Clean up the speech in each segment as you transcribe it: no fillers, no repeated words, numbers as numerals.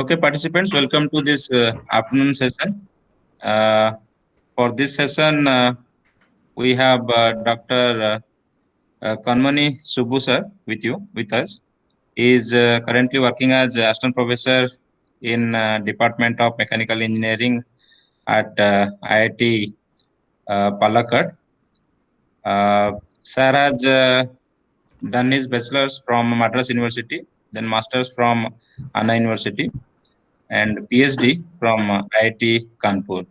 Okay, participants, welcome to this afternoon session. Uh, for this session, we have Dr. Kanmani Subbu sir with us. He is currently working as assistant professor in Department of Mechanical Engineering at IIT Palakkad. Sir has done his bachelor's from Madras University, then master's from Anna University, and PhD from IIT Kanpur.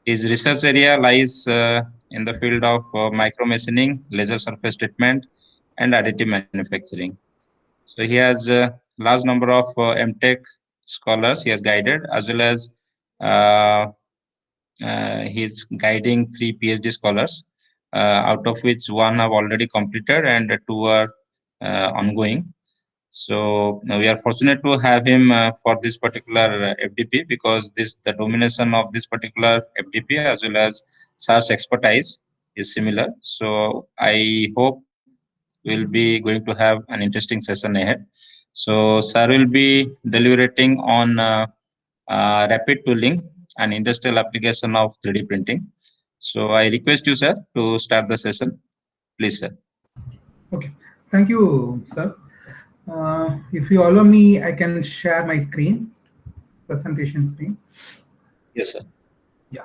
His research area lies in the field of micromachining, laser surface treatment, and additive manufacturing. So he has a large number of MTech scholars he has guided, as well as uh, he's guiding 3 PhD scholars, out of which one have already completed and 2 are ongoing. So we are fortunate to have him for this particular FDP, because the domination of this particular FDP as well as SARS expertise is similar. So I hope we'll be going to have an interesting session ahead. So sir will be deliberating on rapid tooling and industrial application of 3D printing. So I request you, sir, to start the session. Please, sir. Okay, thank you, sir. If you allow me, I can share my screen, presentation screen. Yes, sir. Yeah.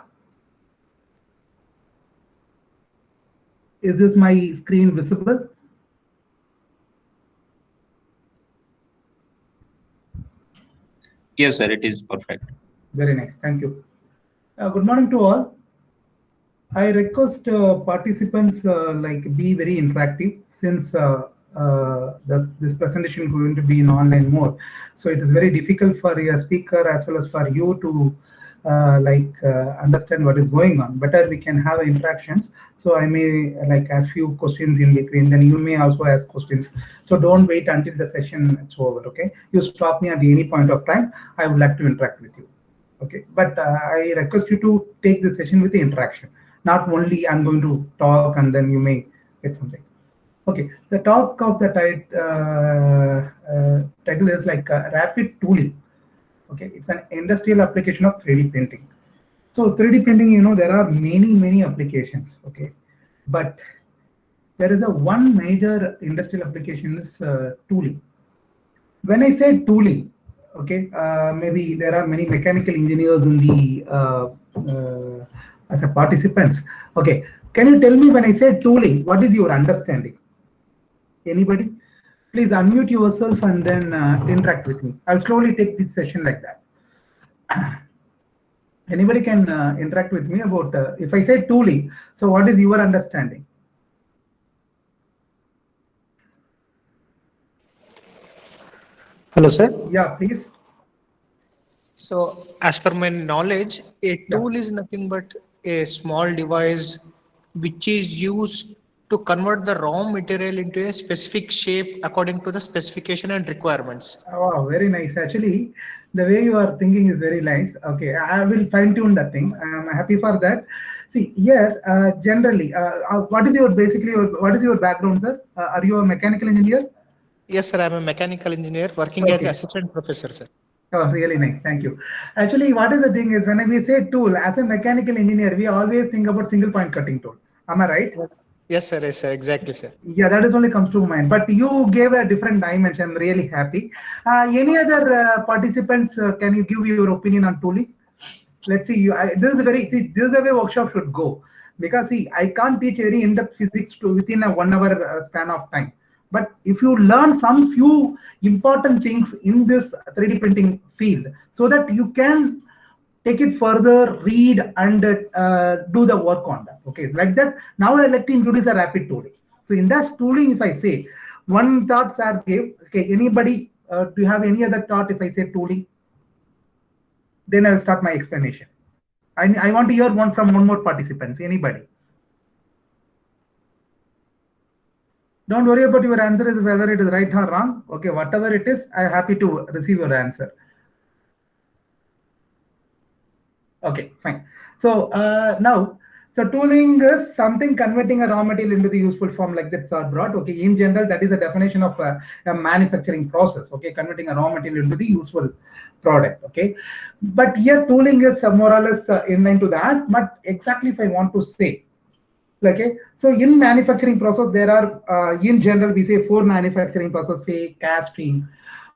Is this my screen visible? Yes, sir, it is perfect. Very nice, thank you. Good morning to all. I request participants be very interactive, since this presentation is going to be in online mode. So it is very difficult for a speaker as well as for you to understand what is going on. Better we can have interactions. So I may ask few questions in between. Then you may also ask questions. So don't wait until the session is over. Okay, you stop me at any point of time. I would like to interact with you. Okay, but I request you to take the session with the interaction. Not only I'm going to talk and then you may get something. Okay, the talk of the title is rapid tooling. Okay, it's an industrial application of 3D printing. So 3D printing, there are many applications. Okay, but there is a one major industrial application is tooling. When I say tooling, okay, maybe there are many mechanical engineers in the as a participants. Okay, can you tell me, when I say tooling, what is your understanding? Anybody? Please unmute yourself and then interact with me. I'll slowly take this session like that. Anybody can interact with me about if I say tooling, so what is your understanding? Hello, sir. Yeah, please. So, as per my knowledge, a tool is nothing but a small device which is used to convert the raw material into a specific shape according to the specification and requirements. Wow, very nice. Actually, the way you are thinking is very nice. Okay, I will fine tune that thing. I'm happy for that. See, here, generally, what is your what is your background, sir? Are you a mechanical engineer? Yes, sir. I'm a mechanical engineer working as assistant professor, sir. Oh, really nice. Thank you. Actually, what is the thing is, when we say tool, as a mechanical engineer, we always think about single point cutting tool. Am I right? Yes, sir. Yes, sir. Exactly, sir. Yeah, that is only comes to mind. But you gave a different dimension. I'm really happy. Any other participants? Can you give your opinion on tooling? Let's see. This is this is the way workshop should go. Because see, I can't teach very in-depth physics within a 1 hour span of time. But if you learn some few important things in this 3D printing field, so that you can take it further, read and do the work on that. Okay, like that. Now I like to introduce a rapid tooling. So in that tooling, if I say one thought sir gave, okay, anybody, do you have any other thought if I say tooling? Then I'll start my explanation. I want to hear one from one more participants. Anybody? Don't worry about your answer is whether it is right or wrong. Okay, whatever it is, I'm happy to receive your answer. Okay, fine. So now, So tooling is something converting a raw material into the useful form, like that sir brought. Okay, in general, that is a definition of a manufacturing process. Okay, converting a raw material into the useful product. Okay, but here tooling is more or less in line to that. But exactly if I want to say, okay, so in manufacturing process, there are in general we say 4 manufacturing process: say casting,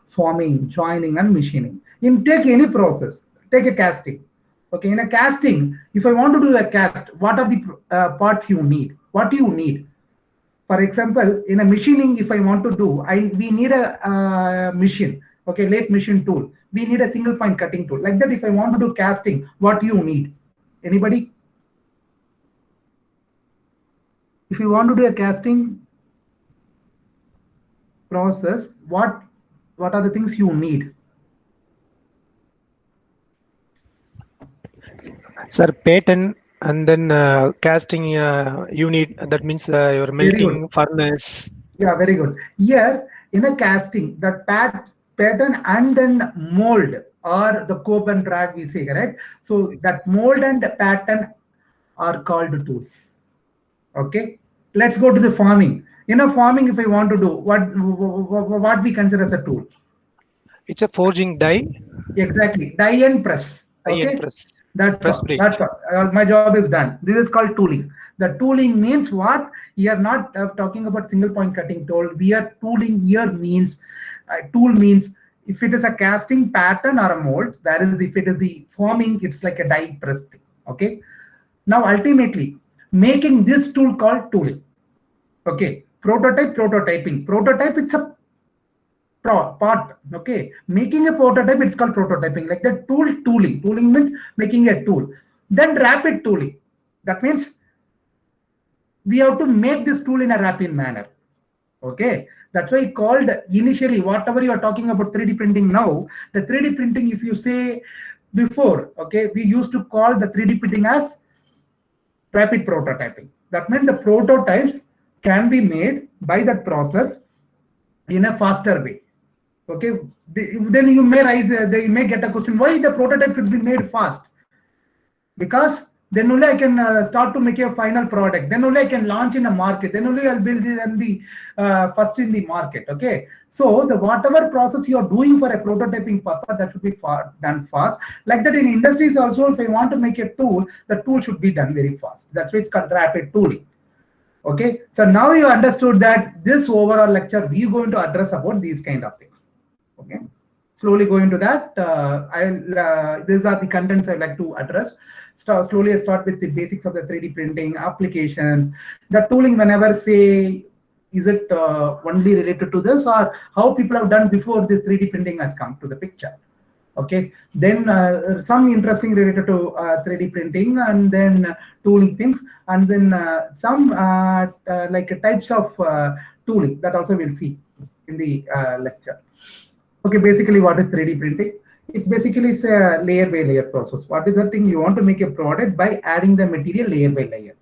forming, joining, and machining. In take any process, take a casting. Okay, in a casting, if I want to do a cast, what are the parts you need? What do you need? For example, in a machining, if I want to do, we need a machine. Okay, lathe machine tool. We need a single point cutting tool. Like that, if I want to do casting, what do you need? Anybody? If you want to do a casting process, what are the things you need? Sir, pattern and then casting unit. That means your melting furnace. Yeah, very good. Here in a casting, that pattern and then mold or the cope and drag we say, correct? So that mold and pattern are called tools. Okay, let's go to the forming. In a forming, if I want to do what we consider as a tool. It's a forging die. Exactly, die and press. Okay, and press. That's Press all. brake. That's all. My job is done. This is called tooling. The tooling means what? We are not talking about single point cutting tool. We are tooling here means tool means if it is a casting pattern or a mold. That is, if it is the forming, it's like a die press thing. Okay. Now ultimately, making this tool called tooling. Okay. Prototyping. Prototype, it's a part. Okay, making a prototype, it's called prototyping. Like the tooling means making a tool. Then rapid tooling, that means we have to make this tool in a rapid manner. Okay, that's why called initially, whatever you are talking about 3D printing now, the 3D printing, if you say before, okay, we used to call the 3D printing as rapid prototyping. That means the prototypes can be made by that process in a faster way. Okay, then you may they may get a question, why the prototype should be made fast? Because then only I can start to make a final product. Then only I can launch in a market. Then only I'll build it and the first in the market. Okay, so the whatever process you are doing for a prototyping purpose, that should be done fast. Like that in industries also, if I want to make a tool, the tool should be done very fast. That's why it's called rapid tooling. Okay, so now you understood that this overall lecture we are going to address about these kind of things. Okay, slowly go into that. These are the contents I'd like to address. Slowly I start with the basics of the 3D printing applications. The tooling, whenever say, is it only related to this, or how people have done before this 3D printing has come to the picture. Okay, then some interesting related to 3D printing, and then tooling things, and then some like types of tooling that also we'll see in the lecture. Okay, basically what is 3D printing? It's basically a layer by layer process. What is the thing? You want to make a product by adding the material layer by layer.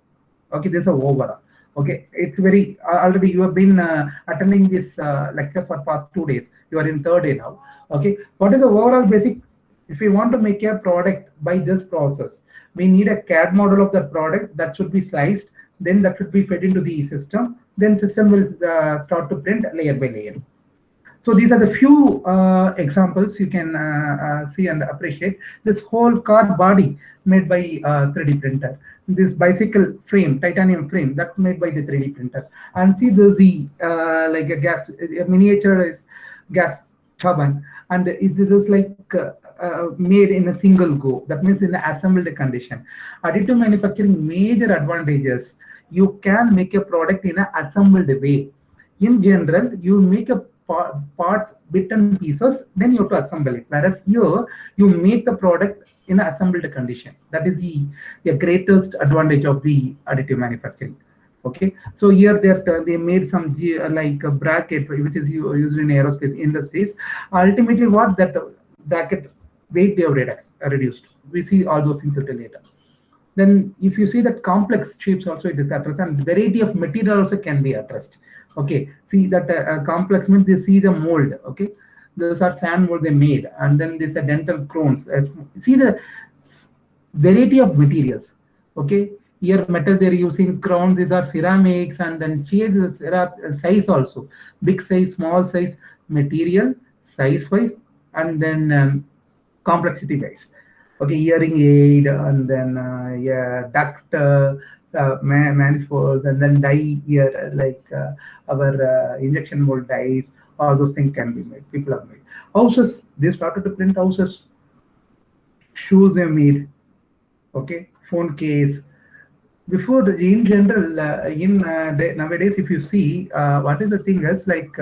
Okay, this is a overall. Okay, it's very already you have been attending this lecture for past 2 days. You are in 3rd day now. Okay, what is the overall basic? If we want to make a product by this process, we need a CAD model of the product that should be sliced. Then that should be fed into the system. Then system will start to print layer by layer. So these are the few examples you can see and appreciate. This whole car body made by 3D printer. This bicycle frame, titanium frame, that made by the 3D printer. And see there's the like a miniature gas turbine, and it is like made in a single go. That means in the assembled condition. Additive manufacturing major advantages. You can make a product in an assembled way. In general, you make a parts, bit and pieces, then you have to assemble it. Whereas here, you make the product in an assembled condition. That is the greatest advantage of the additive manufacturing. Okay, so here they made some like a bracket which is used in aerospace industries. Ultimately, what that bracket weight they have reduced. We see all those things a little later. Then, if you see that complex shapes also it is addressed, and variety of material also can be addressed. Okay, see that complex means they see the mold. Okay, those are sand mold they made, and then there's a dental crones. See the variety of materials. Okay, Here metal they're using crowns, these are ceramics, and then cheese is size also, big size, small size, material, size wise, and then complexity wise. Okay, hearing aid, and then yeah, duct, manifolds, and then dye here, like our injection mold dyes, all those things can be made. People have made houses. They started to print houses. Shoes they made. Okay, phone case. Before, in general, nowadays, if you see, what is the thing is like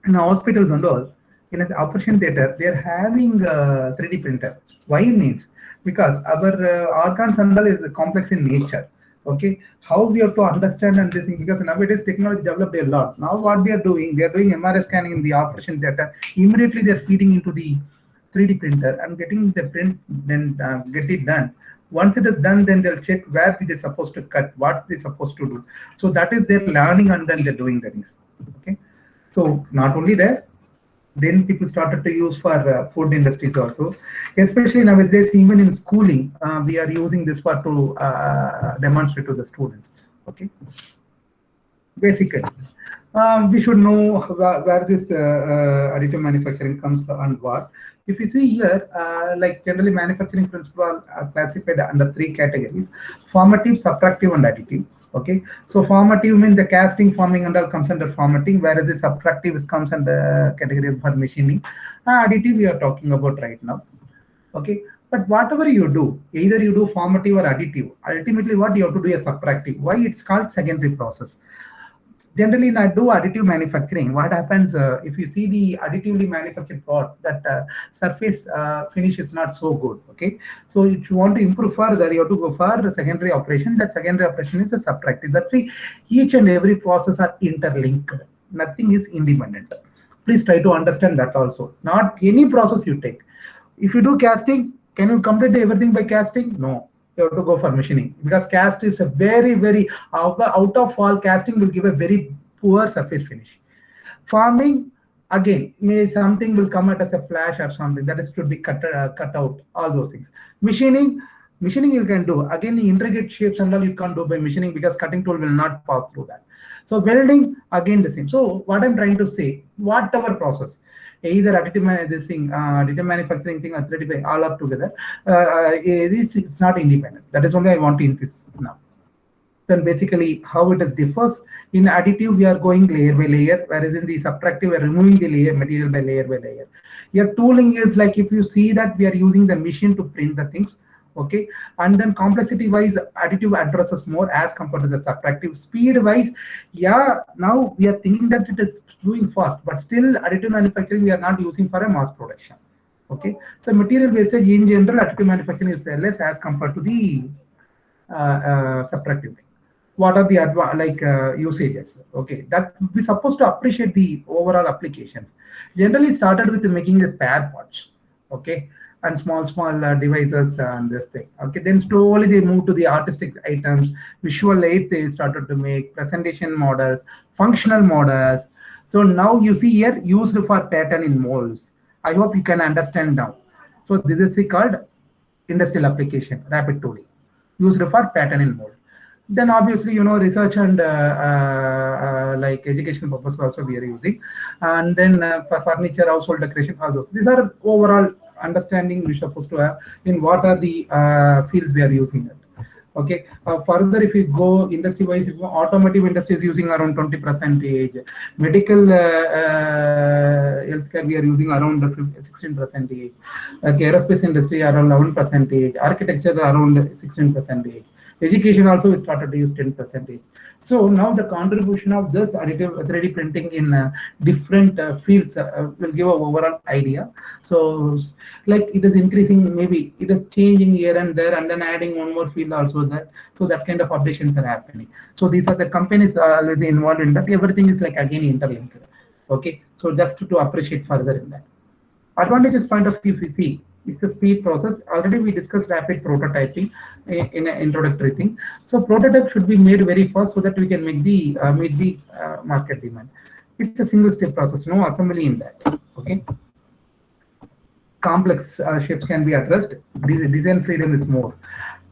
in hospitals and all, in an operation theater, they are having 3D printer. Why means because our organs and all is complex in nature. Okay, how we have to understand and this thing, because nowadays technology developed a lot. Now what they are doing MRI scanning in the operation theater. Immediately they are feeding into the 3D printer and getting the print, then get it done. Once it is done, then they'll check where they're supposed to cut, what they're supposed to do. So that is their learning, and then they're doing the things. Okay, so not only that, then people started to use for food industries also, especially nowadays. Even in schooling, we are using this for to demonstrate to the students. Okay, basically, we should know where this additive manufacturing comes and what. If you see here, like generally manufacturing principles are classified under 3 categories: formative, subtractive, and additive. Okay, so formative means the casting, forming, and all comes under formating, whereas the subtractive comes under category for machining. Additive we are talking about right now. Okay, but whatever you do, either you do formative or additive, ultimately what you have to do is subtractive. Why it's called secondary process? Generally, in I do additive manufacturing, what happens if you see the additively manufactured product, that surface finish is not so good. Okay, so if you want to improve further, you have to go for the secondary operation. That secondary operation is a subtractive. That's why each and every process are interlinked. Nothing is independent. Please try to understand that also. Not any process you take. If you do casting, can you complete everything by casting? No. You have to go for machining, because cast is a very out of all, casting will give a very poor surface finish. Forming, again, something will come out as a flash or something that is to be cut out, all those things. Machining you can do, again, the intricate shapes and all you can't do by machining, because cutting tool will not pass through that. So welding, again the same. So what I'm trying to say, whatever process, either additive manufacturing thing or 3D, all up together, it's not independent. That is only I want to insist now. Then basically how it is differs. In additive, we are going layer by layer, whereas in the subtractive, we are removing the layer material by layer by layer. Your tooling is like, if you see that we are using the machine to print the things. Okay, and then complexity wise, additive addresses more as compared to the subtractive. Speed wise, yeah, now we are thinking that it is doing fast, but still additive manufacturing we are not using for a mass production. Okay, so material wastage in general, additive manufacturing is less as compared to the subtractive thing. What are the usages? Okay, that we're supposed to appreciate the overall applications. Generally started with making the spare parts. Okay, and small devices and this thing. Okay, then slowly they move to the artistic items, visual aids they started to make, presentation models, functional models. So now you see here used for pattern in molds. I hope you can understand now. So this is called industrial application, rapid tooling, used for pattern in mold. Then obviously, research and like educational purpose also we are using. And then for furniture, household decoration, all those. These are overall understanding we're supposed to have in what are the fields we are using it. Okay, further if you go industry wise, automotive industry is using around 20%, medical healthcare we are using around 16%, aerospace industry around 11%, architecture around 16%, education also we started to use 10%. So now the contribution of this additive 3D printing in different fields will give an overall idea. So like it is increasing, maybe it is changing here and there, and then adding one more field also that. So that kind of updations are happening. So these are the companies always involved in that. Everything is like again interlinked. Okay, so just to appreciate further in that. Advantages point of view, if we see, it's a speed process. Already we discussed rapid prototyping in an introductory thing. So prototype should be made very fast so that we can make the meet the market demand. It's a single step process, no assembly in that. Okay. Complex shapes can be addressed. Design freedom is more.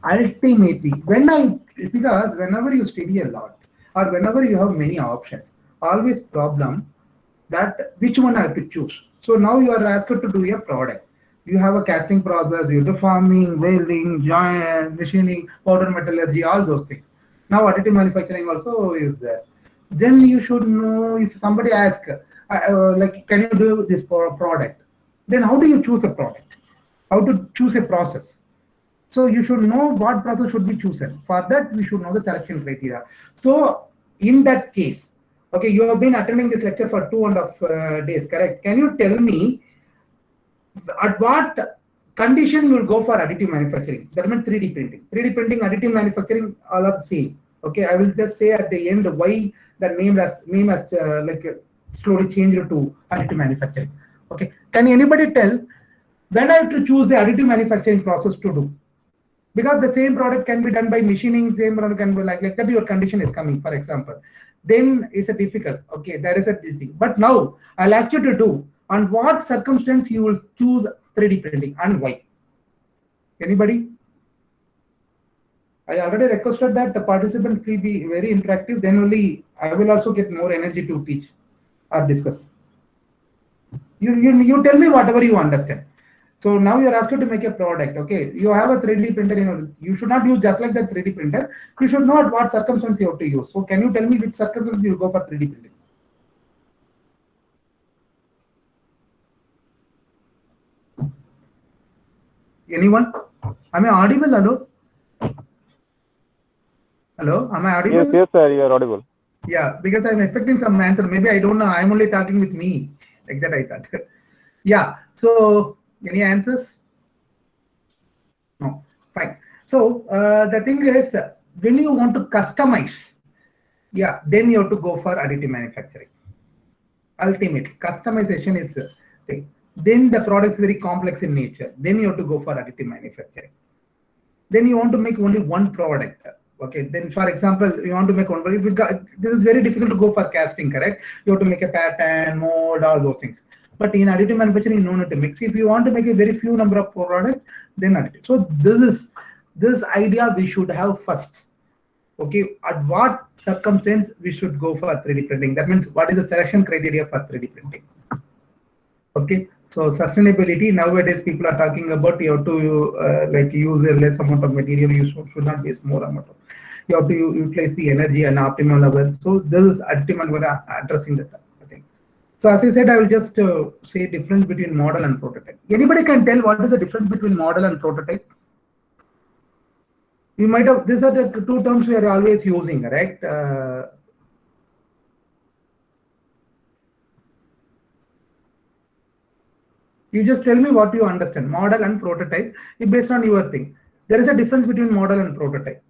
ultimately, because whenever you study a lot or whenever you have many options, always problem that which one I have to choose. So now you are asked to do a product. You have a casting process, you do farming, welding, joint, machining, powder metallurgy, all those things. Now additive manufacturing also is there. Then you should know if somebody asks, like, can you do this product? Then how do you choose a product? How to choose a process? So you should know what process should be chosen. For that, we should know the selection criteria. So in that case, okay, you have been attending this lecture for 2.5 days, correct? Can you tell me at what condition you will go for additive manufacturing? That means 3D printing. 3D printing, additive manufacturing, all are the same. Okay, I will just say at the end why the name has slowly changed to additive manufacturing. Okay, can anybody tell when I have to choose the additive manufacturing process to do? Because the same product can be done by machining, same product can be like that. Your condition is coming, for example. Then it's a difficult. Okay, there is a thing. But now I'll ask you to do on what circumstance you will choose 3D printing and why. Anybody? I already requested that the participants please be very interactive. Then only I will also get more energy to teach or discuss. You tell me whatever you understand. So now you're asked to make a product. Okay, you have a 3D printer. You should not use just like that 3D printer. You should know at what circumstance you have to use. So can you tell me which circumstance you will go for 3D printing? Anyone? Am I audible? Hello? Hello? Am I audible? Yes, sir, you are audible. Yeah, because I'm expecting some answer. Maybe I don't know. I'm only talking with me. Like that I thought. Yeah. So any answers? No. Fine. So the thing is, when you want to customize, yeah, then you have to go for additive manufacturing. Ultimately, customization is the thing. Then the product is very complex in nature. Then you have to go for additive manufacturing. Then you want to make only one product. Okay. Then, for example, you want to make one. This is very difficult to go for casting. Correct? You have to make a pattern, mold, all those things. But in additive manufacturing, you need to mix. If you want to make a very few number of products, then additive. So this idea we should have first. Okay, at what circumstance we should go for 3D printing? That means what is the selection criteria for 3D printing? Okay, so sustainability, nowadays people are talking about you have to like use a less amount of material. You should not waste more amount of. You have to utilize the energy and optimal level. So this is additive manufacturing addressing that. So as I said, I will just say difference between model and prototype. Anybody can tell what is the difference between model and prototype? You might have, these are the two terms we are always using, right? You just tell me what you understand, model and prototype, based on your thing. There is a difference between model and prototype.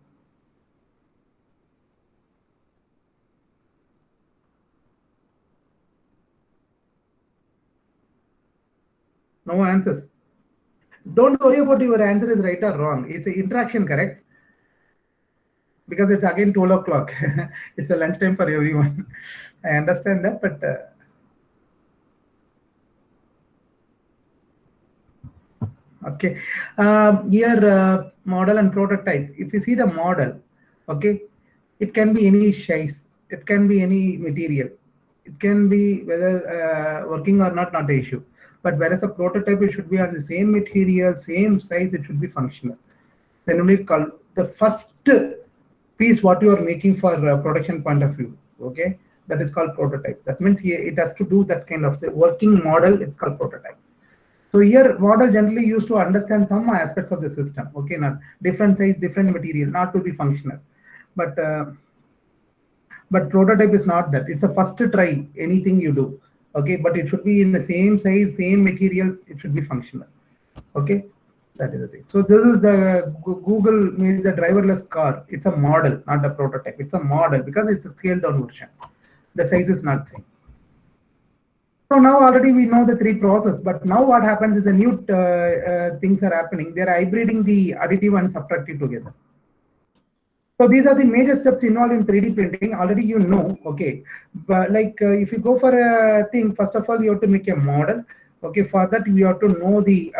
No answers. Don't worry about your answer is right or wrong. It's an interaction, correct? Because it's again 12 o'clock. It's a lunchtime for everyone. I understand that, but okay. Here, model and prototype. If you see the model, okay, it can be any size. It can be any material. It can be whether working or not an issue. But whereas a prototype, it should be on the same material, same size, it should be functional. Then we call the first piece what you are making for production point of view, okay, that is called prototype. That means it has to do that kind of working model, it's called prototype. So here model generally used to understand some aspects of the system, okay, not different size, different material, not to be functional. But prototype is not that. It's a first try, anything you do. Okay, but it should be in the same size, same materials, it should be functional. Okay, that is the thing. So this is the Google made the driverless car. It's a model, not a prototype. It's a model because it's a scaled down version. The size is not same. So now already we know the three process, but now what happens is a new things are happening. They are hybriding the additive and subtractive together. So these are the major steps involved in 3D printing. Already you know, okay. But like if you go for a thing, first of all, you have to make a model. Okay, for that you have to know the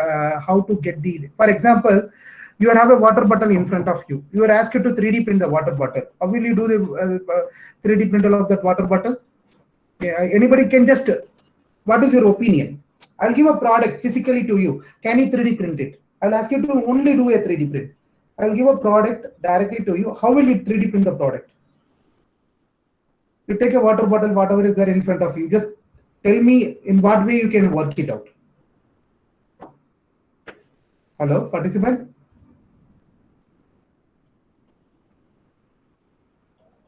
how to get the. For example, You have a water bottle in front of you. You are asked to 3D print the water bottle. How will you do the 3D printer of that water bottle? Anybody can just, what is your opinion? I'll give a product physically to you. Can you 3D print it? I'll ask you to only do a 3D print. I'll give a product directly to you. How will you 3D print the product? You take a water bottle, whatever is there in front of you. Just tell me in what way you can work it out. Hello, participants?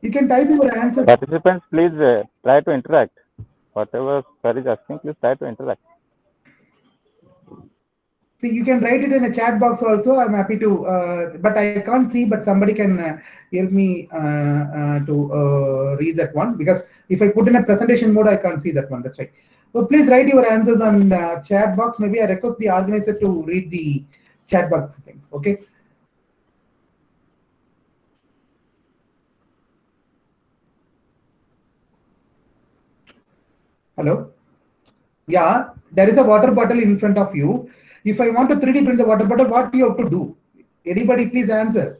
You can type your answer. Participants, please try to interact. Whatever sir is asking, please try to interact. See, you can write it in a chat box also. I'm happy to, but I can't see, but somebody can help me to read that one, because if I put in a presentation mode, I can't see that one. That's right. So please write your answers on chat box. Maybe I request the organizer to read the chat box things. Okay. Hello. Yeah, there is a water bottle in front of you. If I want to 3D print the water bottle, what do you have to do? Anybody please answer.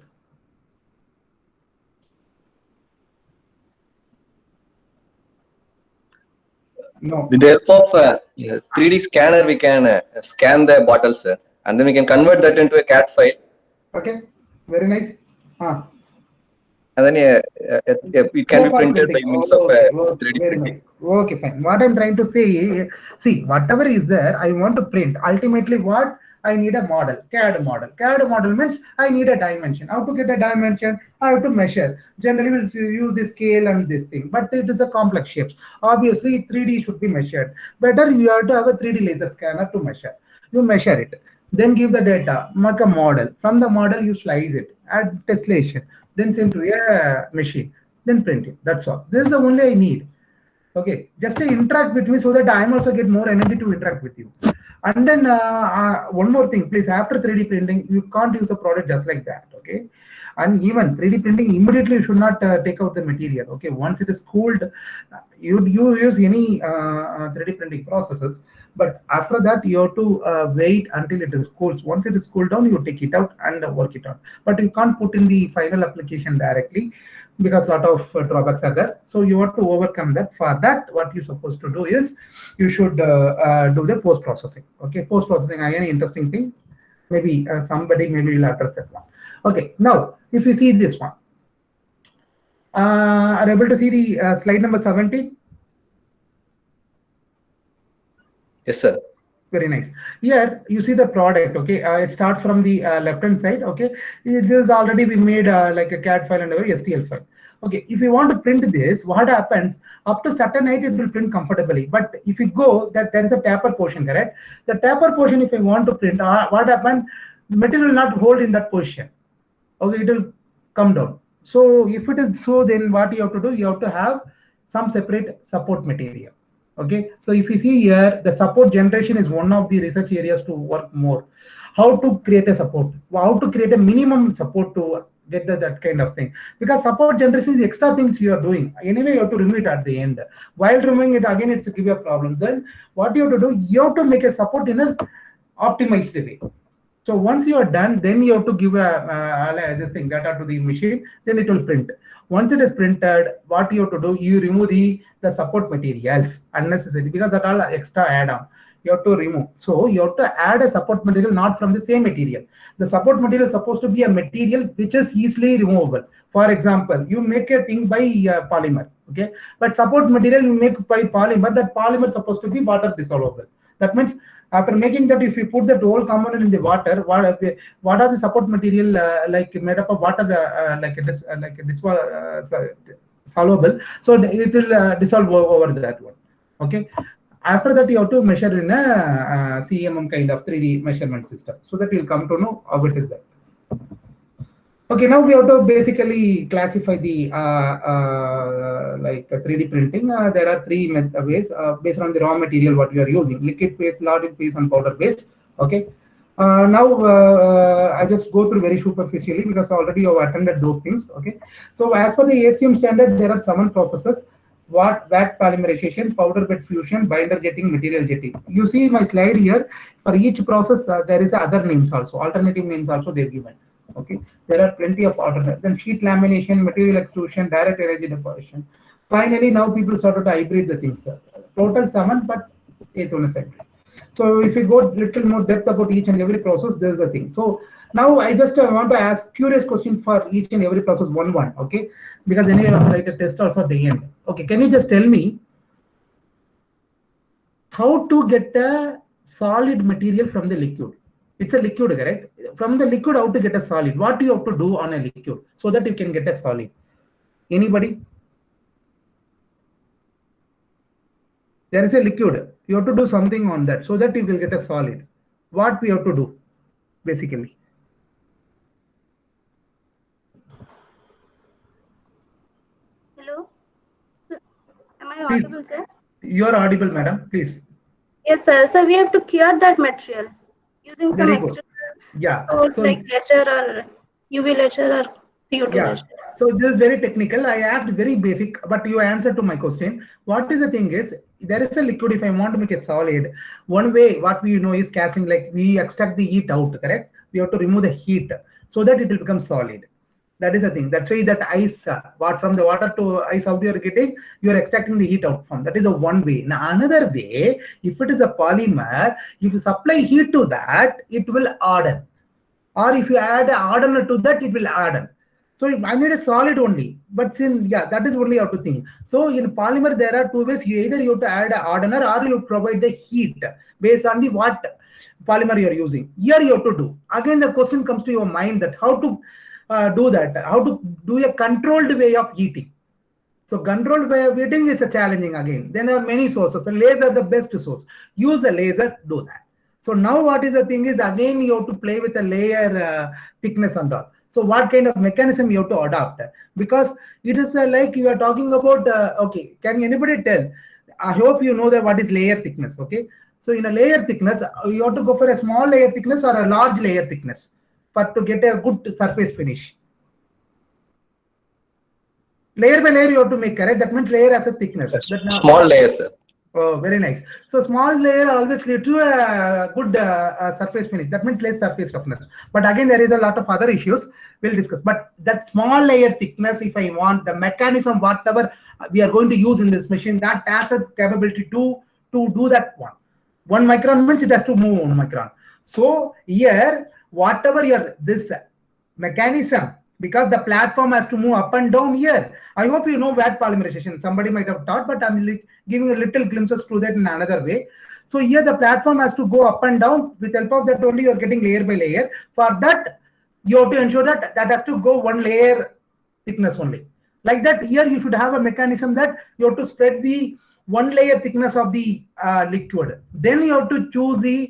No. With the help of 3D scanner, we can scan the bottle, sir, and then we can convert that into a CAD file. Okay, very nice. And then it can be printed by means of 3D printing. Okay, fine. What I'm trying to say, see, whatever is there, I want to print. Ultimately, what I need a model, CAD model. CAD model means I need a dimension. How to get a dimension? I have to measure. Generally, we'll use the scale and this thing, but it is a complex shape. Obviously, 3D should be measured. Better you have to have a 3D laser scanner to measure. You measure it, then give the data, make a model. From the model, you slice it, add tessellation, then send to a machine, then print it. That's all. This is the only I need. Okay, just to interact with me so that I am also get more energy to interact with you. And then one more thing, please, after 3D printing, you can't use a product just like that. Okay, and even 3D printing, immediately you should not take out the material. Okay, once it is cooled, you use any 3D printing processes, but after that you have to wait until it is cooled. Once it is cooled down, you take it out and work it on. But you can't put in the final application directly, because a lot of drawbacks are there. So you have to overcome that. For that, what you're supposed to do is you should do the post-processing. Okay, post-processing, again, interesting thing. Maybe somebody maybe will address that one. Okay, now if you see this one, are you able to see the slide number 70? Yes, sir. Very nice. Here you see the product. Okay, it starts from the left hand side. Okay, this is already we made like a CAD file and a STL file. Okay, if you want to print this, what happens? Up to certain height it will print comfortably. But if you go that there is a taper portion, correct? The taper portion, if I want to print, what happens? The material will not hold in that position. Okay, it will come down. So if it is so, then what you have to do? You have to have some separate support material. Okay, so if you see here, the support generation is one of the research areas to work more. How to create a support, how to create a minimum support to get that kind of thing. Because support generation is extra things you are doing. Anyway, you have to remove it at the end. While removing it again, it's a give you a problem. Then what you have to do, you have to make a support in a optimized way. So once you are done, then you have to give this thing data to the machine, then it will print. Once it is printed, what you have to do, you remove the support materials unnecessary, because that all extra add-on. You have to remove. So you have to add a support material not from the same material. The support material is supposed to be a material which is easily removable. For example, you make a thing by polymer, okay? But support material you make by polymer, that polymer is supposed to be water dissolvable. That means after making that, if you put that whole component in the water, what are the support material like made up of water, soluble? So it will dissolve over that one. Okay. After that, you have to measure in a CMM kind of 3D measurement system, so that you'll come to know how it is that. Okay, now we have to basically classify the like 3D printing. There are three ways based on the raw material what you are using: liquid phase, solid phase, and powder phase. Okay. Now I just go through very superficially because already you have attended those things. Okay. So as per the ASTM standard, there are 7 processes. VAT polymerization, powder bed fusion, binder jetting, material jetting. You see my slide here. For each process, there is other names also, alternative names also they've given. Okay, there are plenty of alternatives. Then sheet lamination, material extrusion, direct energy deposition. Finally, now people started to hybrid the things. Total 7, but 8 on a side. So if you go little more depth about each and every process, there's the thing. So now I just want to ask curious question for each and every process one, okay? Because anyway, I have to write a test also at the end. Okay, can you just tell me how to get a solid material from the liquid? It's a liquid, correct? From the liquid, how to get a solid? What do you have to do on a liquid so that you can get a solid? Anybody? There is a liquid. You have to do something on that so that you will get a solid. What we have to do, basically? Hello. Am I Please. audible, sir? You are audible, madam. Please. Yes, sir. So we have to cure that material using some Very good. external Yeah. source So like lecture or UV lecture or CO2 yeah. lecture. So this is very technical. I asked very basic, but you answered to my question. What is the thing is, there is a liquid. If I want to make a solid, one way what we know is casting, like we extract the heat out, correct? We have to remove the heat so that it will become solid. That is the thing. That's why that ice, what from the water to ice, how you are getting, you are extracting the heat out from. That is a one way. Now another way, if it is a polymer, if you supply heat to that, it will harden. Or if you add a hardener to that, it will harden. So I need a solid only, but since that is only how to think. So in polymer there are two ways. Either you have to add a hardener or you provide the heat based on the what polymer you are using. Here you have to do. Again, the question comes to your mind that how to do that, how to do a controlled way of heating. So controlled way of heating is a challenging again. Then there are many sources. A laser the best source. Use a laser, do that. So now what is the thing is, again you have to play with a layer thickness and all. So what kind of mechanism you have to adopt? Because it is like you are talking about, okay, can anybody tell? I hope you know that what is layer thickness, okay? So in a layer thickness, you have to go for a small layer thickness or a large layer thickness for to get a good surface finish. Layer by layer you have to make, correct? That means layer has a thickness. Small layer, sir. Oh, very nice. So small layer always lead to a good surface finish. That means less surface roughness. But again, there is a lot of other issues we'll discuss. But that small layer thickness, if I want the mechanism, whatever we are going to use in this machine, that has a capability to do that one. 1 micron means it has to move 1 micron. So here, whatever this mechanism, because the platform has to move up and down here. I hope you know VAT polymerization. Somebody might have taught, but I'm giving a little glimpses to that in another way. So here the platform has to go up and down. With help of that only you're getting layer by layer. For that, you have to ensure that that has to go 1 layer thickness only. Like that, here you should have a mechanism that you have to spread the 1 layer thickness of the liquid. Then you have to choose the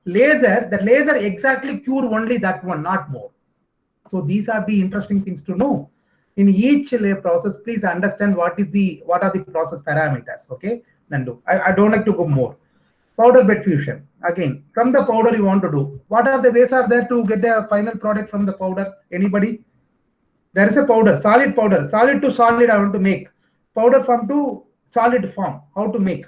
laser. The laser exactly cure only that one, not more. So these are the interesting things to know. In each layer process, please understand what are the process parameters. Okay, then do. I don't like to go more. Powder bed fusion. Again, from the powder you want to do. What are the ways are there to get a final product from the powder? Anybody? There is a powder, solid to solid I want to make. Powder form to solid form. How to make?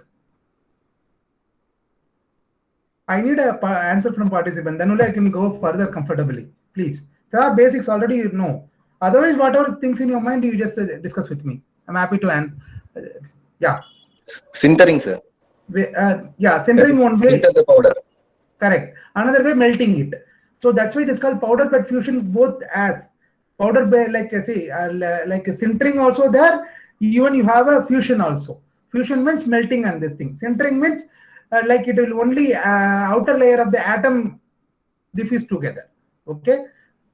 I need an answer from participant. Then only I can go further comfortably. Please. There are basics already you know. Otherwise, whatever things in your mind, you just discuss with me. I'm happy to answer. Yeah. Sintering, sir. Yeah, sintering one way. Sinter the powder. Correct. Another way, melting it. So that's why it is called powder bed fusion. Both as powder bed, like I say, like a sintering also there. Even you have a fusion also. Fusion means melting and this thing. Sintering means like it will only outer layer of the atom diffuse together. Okay.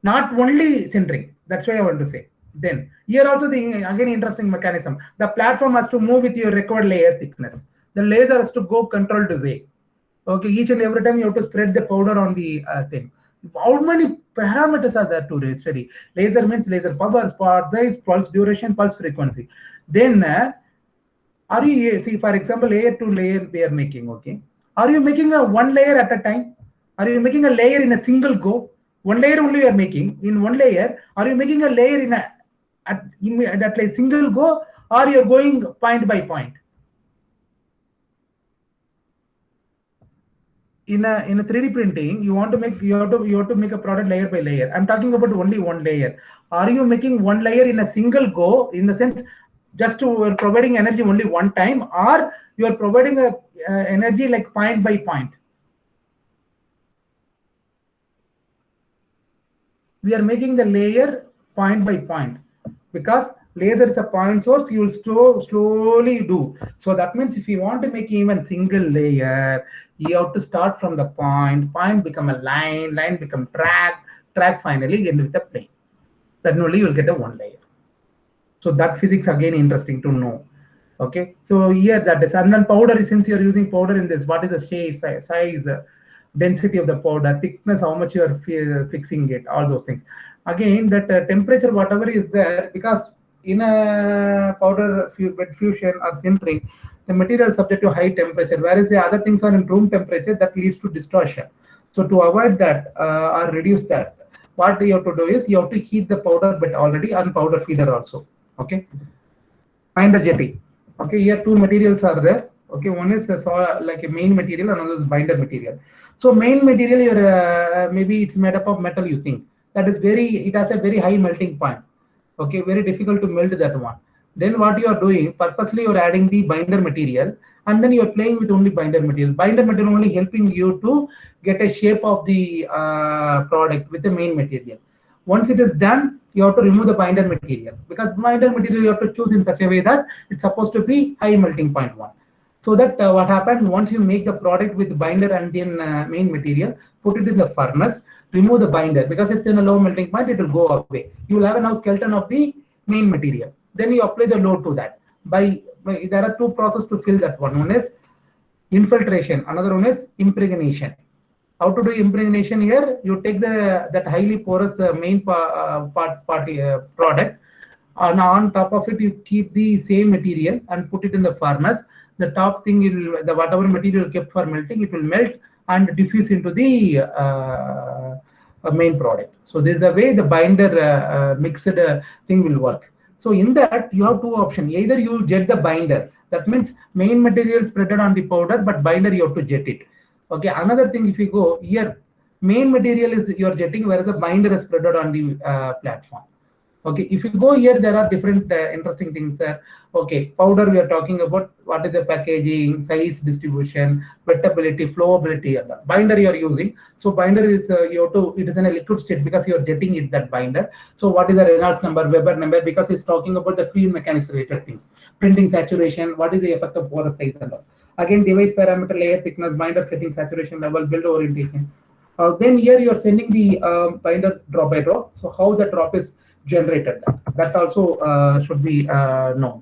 Not only sintering. That's why I want to say. Then here also the again interesting mechanism. The platform has to move with your required layer thickness. The laser has to go controlled way. Okay, each and every time you have to spread the powder on the thing. How many parameters are there to study? Laser means laser power, spot size, pulse duration, pulse frequency. Then are you see for example layer to layer we are making? Okay, are you making a 1 layer at a time? Are you making a layer in a single go? 1 layer only you are making in 1 layer. Are you making a layer in at like single go, or you're going point by point? In a 3D printing, you have to make a product layer by layer. I'm talking about only one layer. Are you making one layer in a single go, in the sense just to providing energy only one time, or you are providing a energy like point by point? We are making the layer point by point, because laser is a point source, you will slowly do. So that means if you want to make even single layer, you have to start from the point become a line become track finally end with a plane. Then only you will get a one layer. So that physics again interesting to know. Okay, so here that is, and then powder, since you are using powder in this, what is the shape, size, density of the powder, thickness, how much you are fixing it, all those things. Again, that temperature, whatever is there, because in a powder bed fusion or sintering, the material is subject to high temperature, whereas the other things are in room temperature, that leads to distortion. So to avoid that or reduce that, what you have to do is you have to heat the powder bed already and powder feeder also. Okay, binder jetting. Okay, here two materials are there. Okay, one is like a main material, another is binder material. So main material, maybe it's made up of metal, you think. That is it has a very high melting point. Okay, very difficult to melt that one. Then what you are doing, purposely you are adding the binder material, and then you are playing with only binder material. Binder material only helping you to get a shape of the product with the main material. Once it is done, you have to remove the binder material, because binder material you have to choose in such a way that it's supposed to be high melting point one. So that what happens, once you make the product with binder and then main material, put it in the furnace, remove the binder, because it's in a low melting point, it will go away. You will have a now skeleton of the main material. Then you apply the load to that. There are two processes to fill that one. One is infiltration, another one is impregnation. How to do impregnation here? You take that highly porous main product, and on top of it you keep the same material and put it in the furnace. The top thing, whatever material kept for melting, it will melt and diffuse into the main product. So this is the way the binder mixed thing will work. So in that you have two options. Either you jet the binder, that means main material spread on the powder, but binder you have to jet it. Okay, another thing, if you go here, main material is you are jetting, whereas a binder is spread on the platform. Okay, if you go here, there are different interesting things. Okay, powder we are talking about, what is the packaging, size distribution, wettability, flowability. Binder you are using. So binder is it is in a liquid state because you are jetting it, that binder. So what is the Reynolds number, Weber number, because it's talking about the fluid mechanics related things. Printing saturation, what is the effect of porous size and all. Again, device parameter, layer thickness, binder setting, saturation level, build orientation. Then here you are sending the binder drop by drop. So how the drop is generated, that also should be known.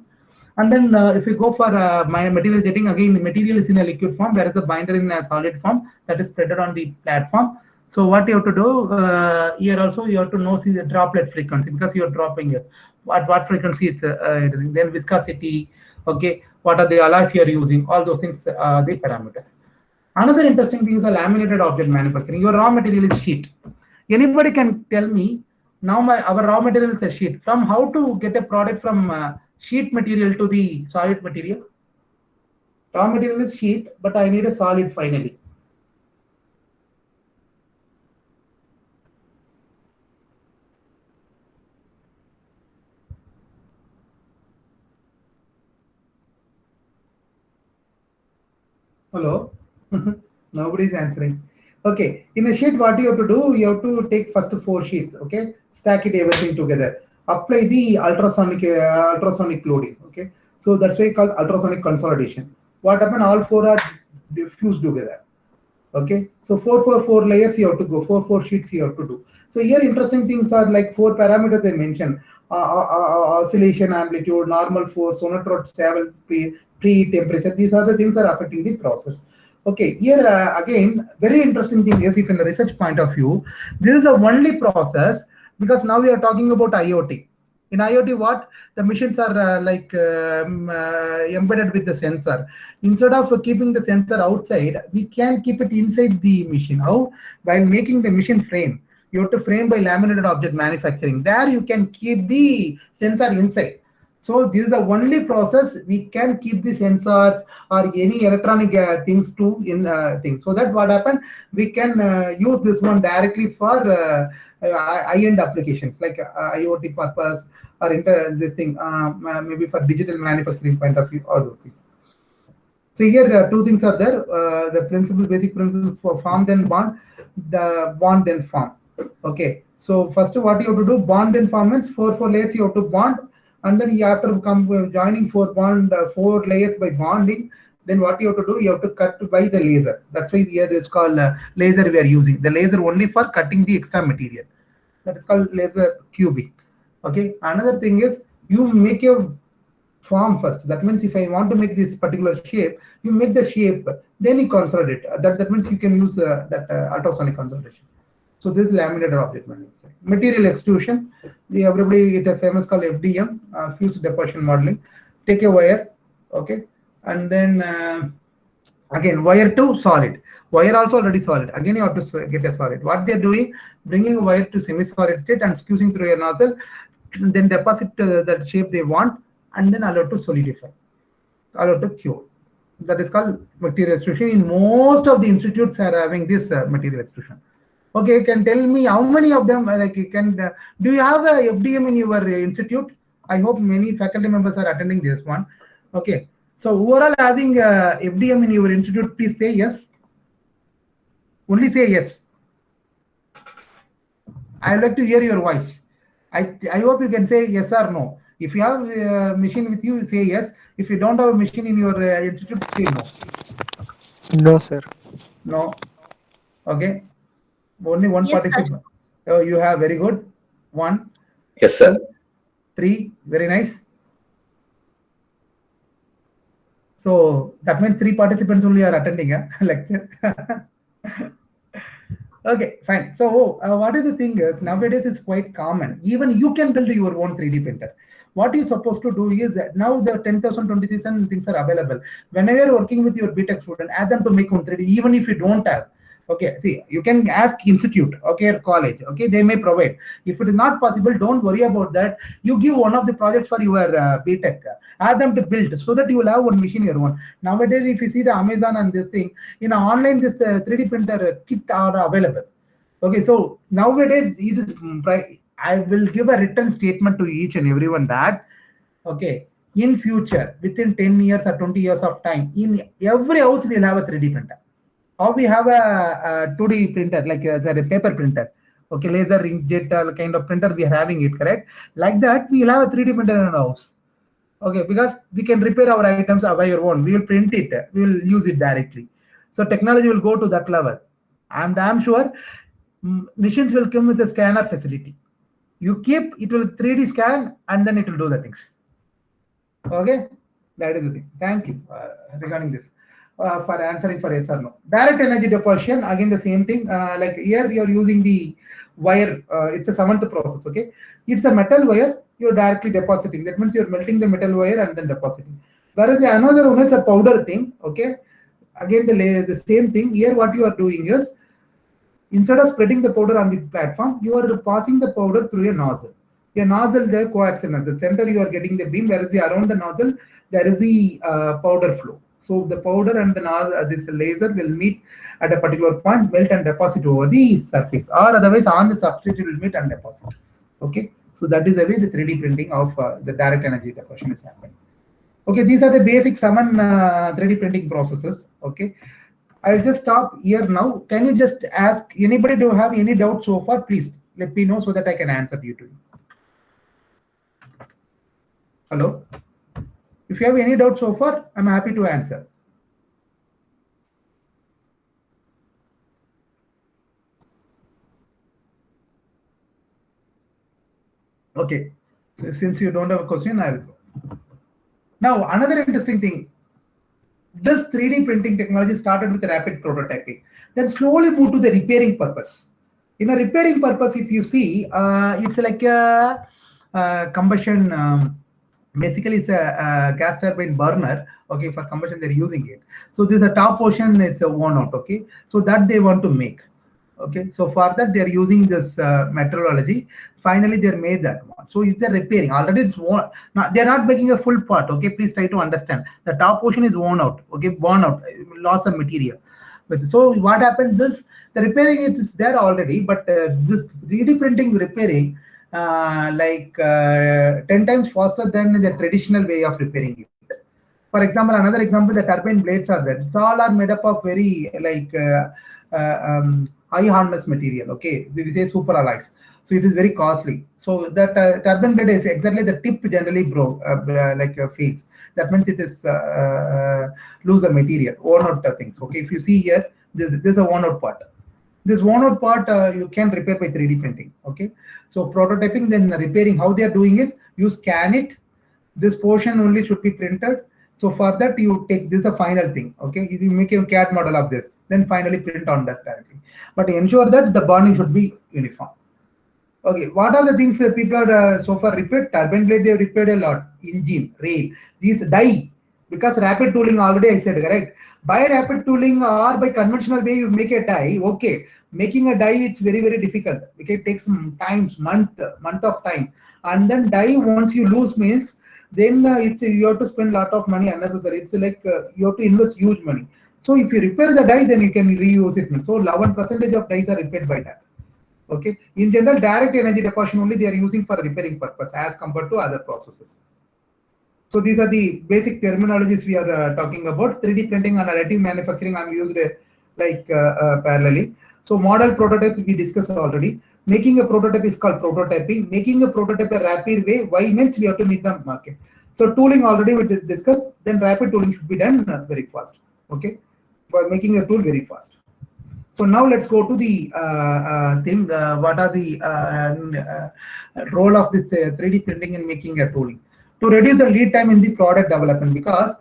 And then if you go for my material jetting, again the material is in a liquid form, whereas the binder in a solid form that is spread on the platform. So what you have to do here also, you have to know the droplet frequency, because you are dropping it. What frequency is then viscosity. Okay, what are the alloys you are using? All those things are the parameters. Another interesting thing is the laminated object manufacturing. Your raw material is sheet. Anybody can tell me now our raw material is a sheet. From how to get a product from sheet material to the solid material? Raw material is sheet, but I need a solid finally. Hello? Nobody is answering. Okay, in a sheet, what you have to do, you have to take first 4 sheets, okay? Stack it everything together. Apply the ultrasonic loading, okay? So that's why called ultrasonic consolidation. What happened, all 4 are fused together, okay? So 4 layers you have to go, 4 sheets you have to do. So here interesting things are like 4 parameters they mentioned. Oscillation amplitude, normal force, sonotron travel pre-temperature. These are the things that are affecting the process. Okay, here again, very interesting thing is, if in the research point of view, this is the only process, because now we are talking about IoT. In IoT, what? The machines are embedded with the sensor. Instead of keeping the sensor outside, we can keep it inside the machine. How? By making the machine frame. You have to frame by laminated object manufacturing. There you can keep the sensor inside. So this is the only process we can keep the sensors or any electronic things to in things. So that what happened, we can use this one directly for high-end applications like IoT purpose or this thing, maybe for digital manufacturing point of view, all those things. So here two things are there. The basic principle for form then bond, the bond then form. Okay. So first what you have to do, bond then form means four layers you have to bond, and then you have to come joining four layers by bonding. Then what you have to do, you have to cut by the laser. That's why here this is called laser we are using. The laser only for cutting the extra material. That is called laser cubing. Okay. Another thing is you make your form first. That means if I want to make this particular shape, you make the shape, then you consolidate. That means you can use that ultrasonic consolidation. So this is laminated object manufacturing. Material extrusion, everybody it a famous called FDM, fused deposition modeling. Take a wire, okay, and then again wire to solid. Wire also already solid. Again you have to get a solid. What they are doing, bringing a wire to semi-solid state and squeezing through a nozzle, then deposit the shape they want, and then allow to solidify, allow to cure. That is called material extrusion. In most of the institutes are having this material extrusion. Okay, can tell me how many of them, like you can, do you have a FDM in your institute? I hope many faculty members are attending this one. Okay, so overall having FDM in your institute, please say yes. Only say yes. I would like to hear your voice. I hope you can say yes or no. If you have a machine with you, say yes. If you don't have a machine in your institute, say no. No, sir. No. Okay. Only one Yes, participant. Oh, you have, very good. 1. Yes, sir. 3. Very nice. So that means 3 participants only are attending a lecture. Okay, fine. So what is the thing is, nowadays it's quite common. Even you can build your own 3D printer. What you're supposed to do is that now the 10,000, 20,000 things are available. Whenever you're working with your BTech student, ask them to make one 3D, even if you don't have. Okay, see, you can ask institute, okay, or college, okay, they may provide. If it is not possible, don't worry about that. You give one of the projects for your BTech, ask them to build so that you will have one machine your own. Nowadays, if you see the Amazon and this thing, in online, this 3D printer kit are available. Okay, so nowadays, it is, I will give a written statement to each and everyone that, okay, in future, within 10 years or 20 years of time, in every house, we will have a 3D printer. Or we have a 2D printer, like a paper printer, okay, laser inkjet kind of printer we are having it, correct? Like that, we will have a 3D printer in our house, okay, because we can repair our items by your own. We will print it, we will use it directly. So technology will go to that level, and I'm sure machines will come with a scanner facility. You keep, it will 3D scan, and then it will do the things. Okay, that is the thing. Thank you regarding this. For answering for yes or no. Direct energy deposition, again the same thing. Like here you are using the wire, it's a 7th process, okay? It's a metal wire, you're directly depositing. That means you're melting the metal wire and then depositing. Whereas another one is a powder thing, okay? Again the same thing. Here what you are doing is, instead of spreading the powder on the platform, you are passing the powder through a nozzle. A nozzle, the coaxial nozzle. Center you are getting the beam, whereas around the nozzle, there is the powder flow. So the powder and the nozzle, this laser will meet at a particular point, melt and deposit over the surface, or otherwise on the substrate it will meet and deposit. Okay, so that is the way the 3D printing of the direct energy deposition is happening. Okay, these are the basic 7 3D printing processes. Okay, I'll just stop here now. Can you just ask anybody to have any doubt so far? Please let me know so that I can answer you to you. Hello? If you have any doubt so far, I'm happy to answer. Okay, so since you don't have a question, I will go. Now, another interesting thing, this 3D printing technology started with rapid prototyping, then slowly moved to the repairing purpose. In a repairing purpose, if you see, it's like a combustion, basically it's a gas turbine burner, okay, for combustion they're using it. So this is a top portion, it's a worn out, okay, so that they want to make, Okay, so for that they are using this metrology. Finally, they made that one. So it's a repairing. Already it's worn. Now they are not making a full part. Okay, please try to understand. The top portion is worn out. Okay, worn out, loss of material. But so what happened? This the repairing it is there already, but this 3D printing repairing 10 times faster than the traditional way of repairing it. For example, another example, the turbine blades are there. It's all are made up of very high hardness material. Okay, we say super alloys. So it is very costly. So that turbine blade is exactly the tip generally broke, fails. That means it is lose the material, worn out things. Okay, if you see here, this is a worn out part. This worn out part you can repair by 3D printing. Okay, so prototyping, then repairing. How they are doing is you scan it. This portion only should be printed. So for that you take this a final thing. Okay, you make a CAD model of this, then finally print on that directly. But ensure that the bonding should be uniform. Okay, what are the things that people are so far repaired? Turbine blade they have repaired a lot. Engine, rail, these die, because rapid tooling already I said, correct? By rapid tooling or by conventional way you make a die. Okay, making a die it's very difficult. Okay, it takes some time, month of time, and then die once you lose means then it's you have to spend a lot of money unnecessary. It's like you have to invest huge money. So if you repair the die, then you can reuse it. So 11% of dies are repaired by that. Okay, in general, direct energy deposition only they are using for repairing purpose as compared to other processes. So these are the basic terminologies we are talking about. 3D printing and additive manufacturing I'm used parallelly. So model prototype we discussed already. Making a prototype is called prototyping. Making a prototype a rapid way. Why means we have to meet the market. So tooling already we discussed. Then rapid tooling should be done very fast. Okay, by making a tool very fast. So now let's go to the thing. What are the role of this 3D printing in making a tooling? To reduce the lead time in the product development, because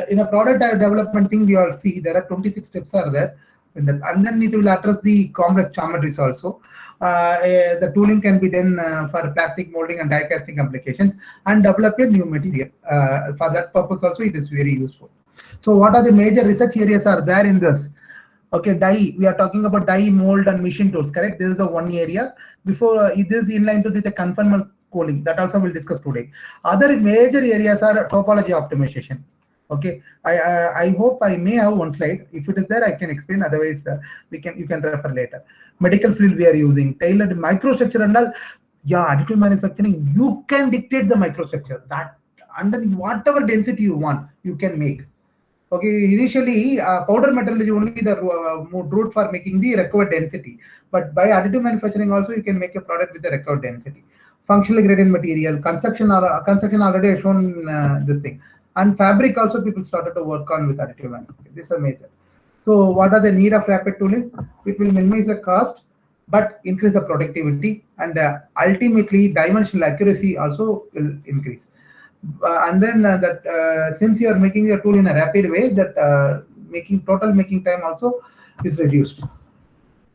in a product development thing we all see there are 26 steps are there, and then it will address the complex geometries also. The tooling can be done for plastic molding and die casting applications and develop a new material. For that purpose also it is very useful. So what are the major research areas are there in this? Okay, die, we are talking about die, mold and machine tools, correct? This is the one area. Before it is in line to the conformal cooling, that also we'll discuss today. Other major areas are topology optimization. Okay, I hope I may have one slide. If it is there, I can explain. Otherwise, you can refer later. Medical field we are using tailored microstructure and all. Yeah, additive manufacturing, you can dictate the microstructure that, and then whatever density you want, you can make. Okay, initially powder metal is only the route for making the required density, but by additive manufacturing also you can make a product with the required density. Functional gradient material, construction already has shown this thing, and fabric also people started to work on with additive manufacturing. This is a major. So what are the need of rapid tooling? It will minimize the cost, but increase the productivity, and ultimately dimensional accuracy also will increase. And then since you are making your tool in a rapid way, that total making time also is reduced.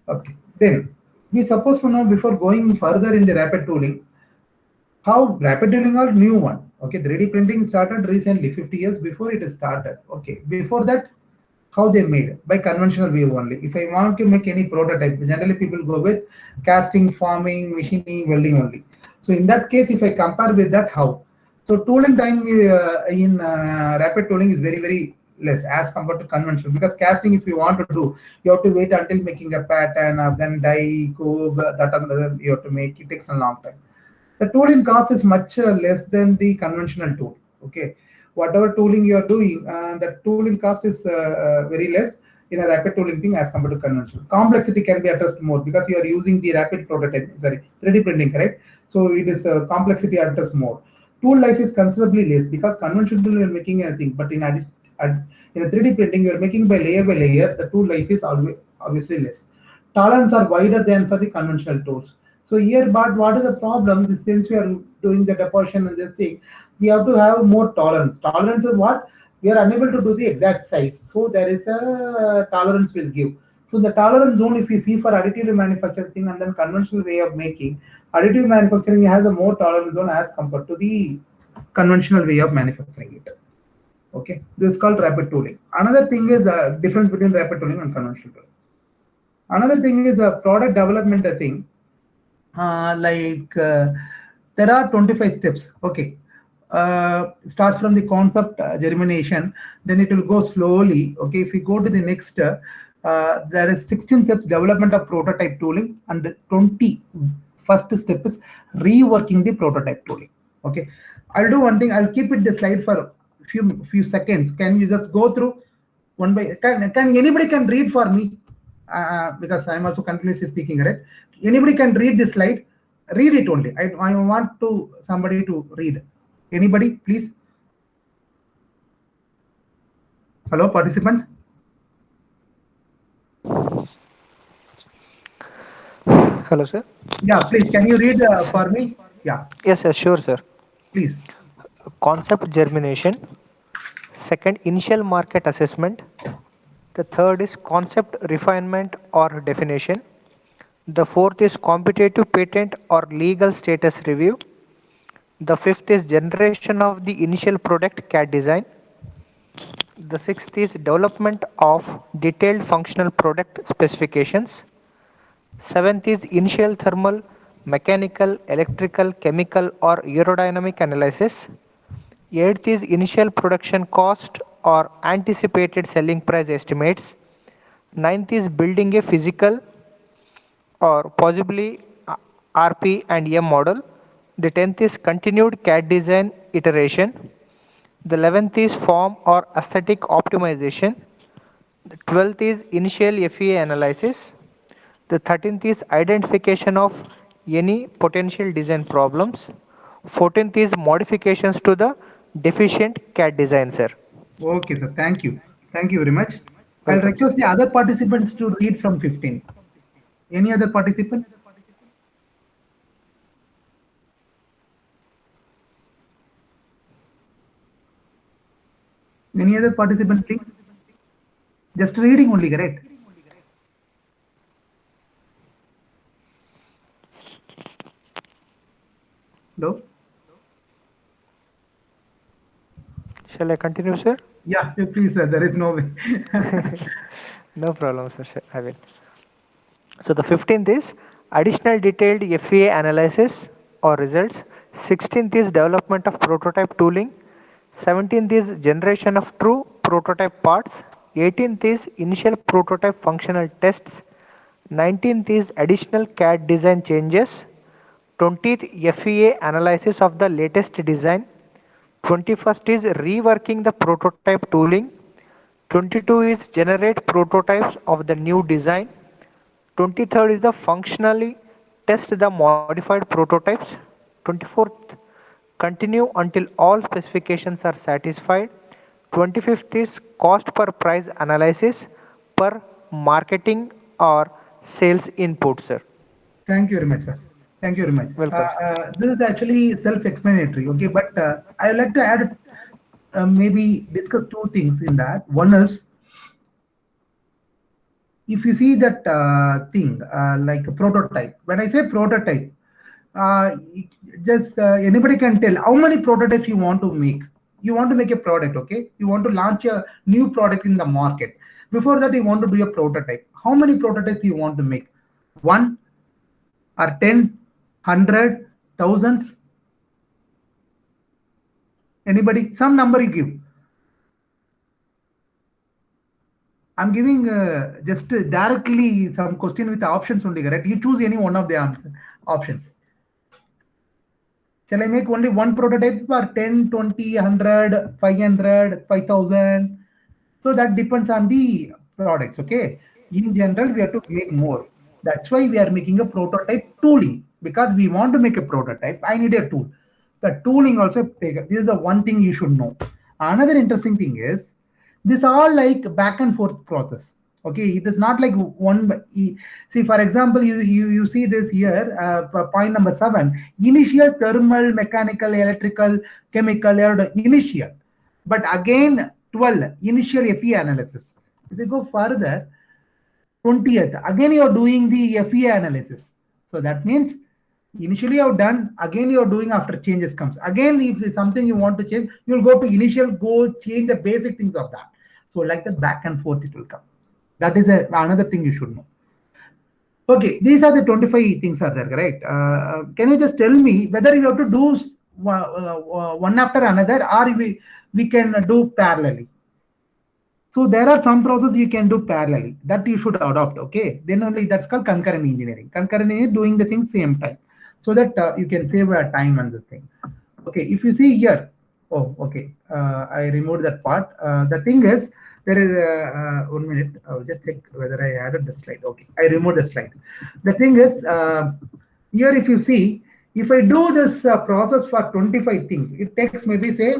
Okay, then we suppose for now, before going further in the rapid tooling, how rapid tooling or new one. Okay, 3D printing started recently, 50 years before it started. Okay, before that, how they made by conventional way only. If I want to make any prototype, generally people go with casting, forming, machining, welding only. So in that case, if I compare with that, how? So tooling time in rapid tooling is very less as compared to conventional, because casting, if you want to do, you have to wait until making a pattern, then die, cube, that another you have to make. It takes a long time. The tooling cost is much less than the conventional tool. Okay, whatever tooling you are doing, the tooling cost is very less in a rapid tooling thing as compared to conventional. Complexity can be addressed more because you are using the rapid prototype, 3D printing, correct? So it is complexity addressed more. Tool life is considerably less because conventional tool you are making anything, but in a 3D printing you are making by layer, the tool life is obviously less. Tolerance are wider than for the conventional tools. So here, but what is the problem? Since we are doing the deposition and this thing, we have to have more tolerance. Tolerance is what? We are unable to do the exact size. So there is a tolerance we'll give. So the tolerance zone, if you see for additive manufacturing and then conventional way of making, additive manufacturing has a more tolerance zone as compared to the conventional way of manufacturing it. Okay, this is called rapid tooling. Another thing is difference between rapid tooling and conventional tooling. Another thing is a product development thing. There are 25 steps. Okay. Starts from the concept germination, then it will go slowly. Okay. If we go to the next, there is 16 steps development of prototype tooling, and 20 first step is reworking the prototype tooling. Okay. I'll do one thing. I'll keep it the slide for few seconds. Can you just go through one by? Can anybody can read for me? Because I'm also continuously speaking, right? Anybody can read this slide. Read it only. I want somebody to read. Anybody, please? Hello, participants. Hello, sir. Yeah, please. Can you read for me? Yeah. Yes, sir. Sure, sir. Please. Concept germination. Second, initial market assessment. The third is concept refinement or definition. The fourth is competitive patent or legal status review. The fifth is generation of the initial product CAD design. The sixth is development of detailed functional product specifications. Seventh is initial thermal, mechanical, electrical, chemical or aerodynamic analysis. Eighth is initial production cost or anticipated selling price estimates. Ninth is building a physical or possibly RP and M model. The 10th is continued CAD design iteration. The 11th is form or aesthetic optimization. The 12th is initial FEA analysis. The 13th is identification of any potential design problems. 14th is modifications to the deficient CAD design, sir. Okay, sir. Thank you. Thank you very much. I'll request the other participants to read from 15. Any other participant? Any other participant, please? Just reading only, correct? Hello? Shall I continue, sir? Yeah, please, sir. There is no way. No problem, sir. I will. So the 15th is additional detailed FEA analysis or results. 16th is development of prototype tooling. 17th is generation of true prototype parts. 18th is initial prototype functional tests. 19th is additional CAD design changes. 20th FEA analysis of the latest design. 21st is reworking the prototype tooling. 22 is generate prototypes of the new design. 23rd is the functionally test the modified prototypes. 24th, continue until all specifications are satisfied. 25th is cost per price analysis per marketing or sales input, sir. Thank you very much, sir. Thank you very much. Welcome, This is actually self-explanatory, okay? But I would like to add, maybe discuss two things in that. One is, if you see that thing, like a prototype. When I say prototype, just anybody can tell how many prototypes you want to make. You want to make a product, okay? You want to launch a new product in the market. Before that, you want to do a prototype. How many prototypes do you want to make? 1 or 10, 100, thousands? Anybody? Some number you give. I'm giving just directly some question with the options only, correct? You choose any one of the options. Shall I make only one prototype for 10, 20, 100, 500, 5,000? So that depends on the products, okay? In general, we have to make more. That's why we are making a prototype tooling, because we want to make a prototype. I need a tool. The tooling also, this is the one thing you should know. Another interesting thing is, this all like back and forth process. Okay, it is not like one. See, for example, you see this here, point number 7, initial thermal, mechanical, electrical, chemical, initial. But again, 12, initial FEA analysis. If you go further, 20th, again you're doing the FEA analysis. So that means initially you've done, again you're doing after changes comes. Again, if it's something you want to change, you'll go to initial, go change the basic things of that. So like that back and forth it will come. That is another thing you should know. Okay, these are the 25 things are there, right? Can you just tell me whether you have to do one after another, or we can do parallelly? So there are some processes you can do parallelly that you should adopt. Okay, then only that's called concurrent engineering. Concurrent is doing the things same time, so that you can save time on this thing. Okay, if you see here, oh, okay, I removed that part. The thing is, there is 1 minute. I'll just check whether I added the slide. Okay, I removed the slide. The thing is, here if you see, if I do this process for 25 things, it takes maybe say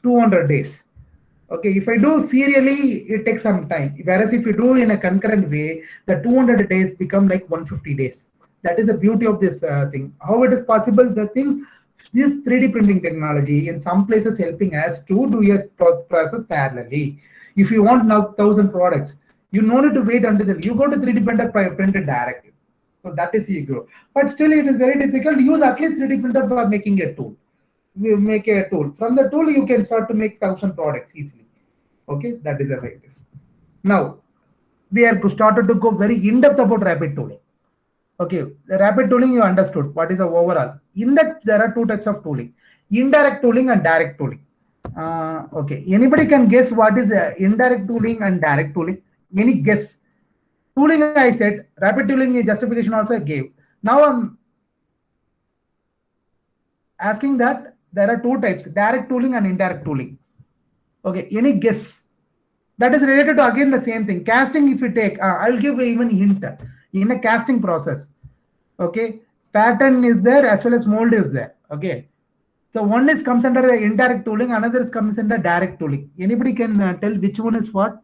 200 days. Okay, if I do serially, it takes some time. Whereas if you do in a concurrent way, the 200 days become like 150 days. That is the beauty of this thing. How it is possible? The things, this 3D printing technology in some places helping us to do a process parallelly. If you want now 1,000 products, you no need to wait until you go to 3D printer, print it directly. So that is ego. But still, it is very difficult to use at least 3D printer for making a tool. We make a tool. From the tool, you can start to make 1,000 products easily. Okay, that is the way it is. Now, we are started to go very in-depth about rapid tooling. Okay, the rapid tooling you understood. What is the overall? In that, there are two types of tooling: indirect tooling and direct tooling. Okay, anybody can guess what is indirect tooling and direct tooling? Any guess? Tooling, I said. Rapid tooling justification also I gave. Now I'm asking that there are two types: direct tooling and indirect tooling. Okay, any guess? That is related to again the same thing. Casting, if you take, I'll give even hint in a casting process. Okay, pattern is there as well as mold is there. Okay, so one is comes under indirect tooling, another is comes under direct tooling. Anybody can tell which one is what?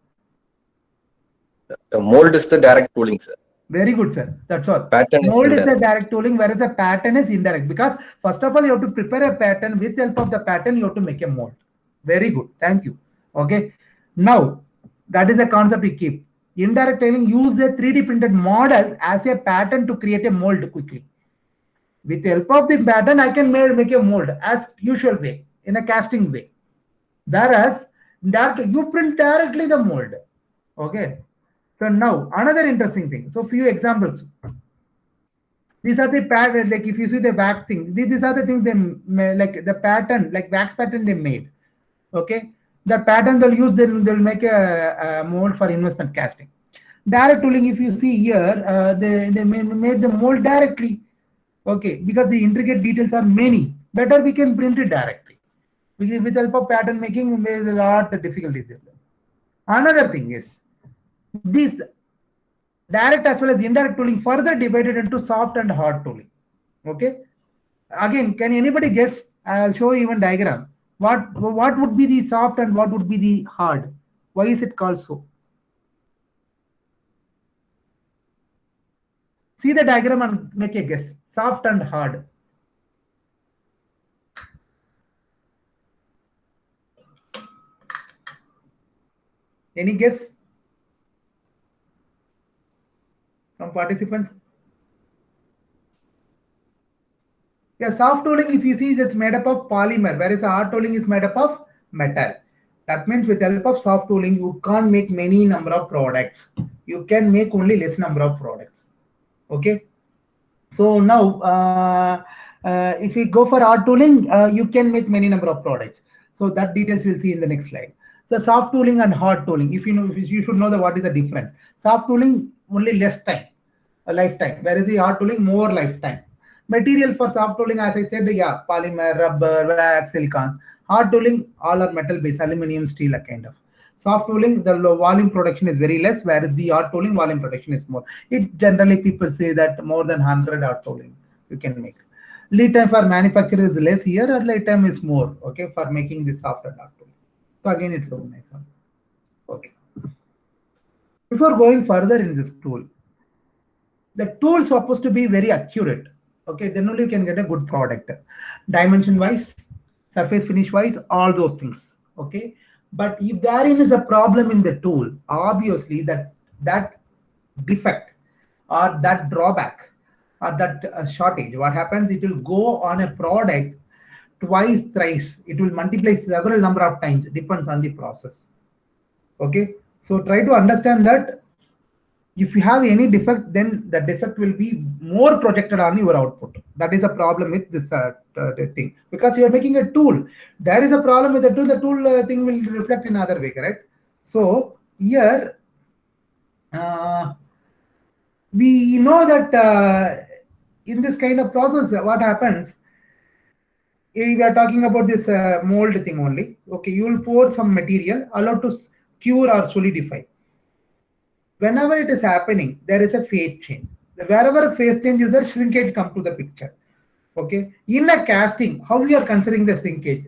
The mold is the direct tooling, sir. Very good, sir. That's all. Pattern mold is a direct tooling, whereas a pattern is indirect. Because first of all, you have to prepare a pattern. With the help of the pattern, you have to make a mold. Very good. Thank you. Okay. Now, that is a concept we keep. Indirect tooling use a 3D printed models as a pattern to create a mold quickly. With the help of the pattern, I can make a mold as usual way, in a casting way. Whereas, you print directly the mold. Okay. So now, another interesting thing. So few examples. These are the pattern, like if you see the wax thing, these are the things they like the pattern, like wax pattern they made. Okay. The pattern they'll use, they'll make a mold for investment casting. Direct tooling, if you see here, they made the mold directly. Okay, because the intricate details are many. Better we can print it directly. With the help of pattern making, there is a lot of difficulties there. Another thing is this direct as well as indirect tooling further divided into soft and hard tooling. Okay. Again, can anybody guess? I'll show you even diagram. What would be the soft and what would be the hard? Why is it called so? See the diagram and make a guess. Soft and hard. Any guess from participants? Yeah, soft tooling, if you see, is made up of polymer, whereas hard tooling is made up of metal. That means with the help of soft tooling, you can't make many number of products. You can make only less number of products. Okay. So now, if we go for hard tooling, you can make many number of products. So that details we'll see in the next slide. So soft tooling and hard tooling, if you know, you should know what is the difference. Soft tooling only less time, a lifetime, whereas the hard tooling more lifetime. Material for soft tooling, as I said, yeah, polymer, rubber, wax, silicon. Hard tooling, all are metal based, aluminum, steel, a kind of. Soft tooling, the volume production is very less, whereas the hard tooling volume production is more. It generally people say that more than 100 hard tooling you can make. Lead time for manufacturer is less here, or lead time is more. Okay, for making this soft and hard tooling. So again, it's a nice one. Okay. Before going further in this tool, the tool is supposed to be very accurate. Okay, then only you can get a good product. Dimension wise, surface finish wise, all those things. Okay. But if therein is a problem in the tool, obviously that defect or that drawback or that shortage, what happens, it will go on a product twice, thrice. It will multiply several number of times, depends on the process. Okay. So try to understand that If you have any defect, then the defect will be more projected on your output. That is a problem with this thing, because you are making a tool. There is a problem with the tool thing will reflect in other way, correct? So here we know that in this kind of process, what happens, we are talking about this mold thing only. Okay, you will pour some material, allowed to cure or solidify. Whenever it is happening, there is a phase change. Wherever a phase change is there, shrinkage come to the picture. Okay, in a casting, how we are considering the shrinkage?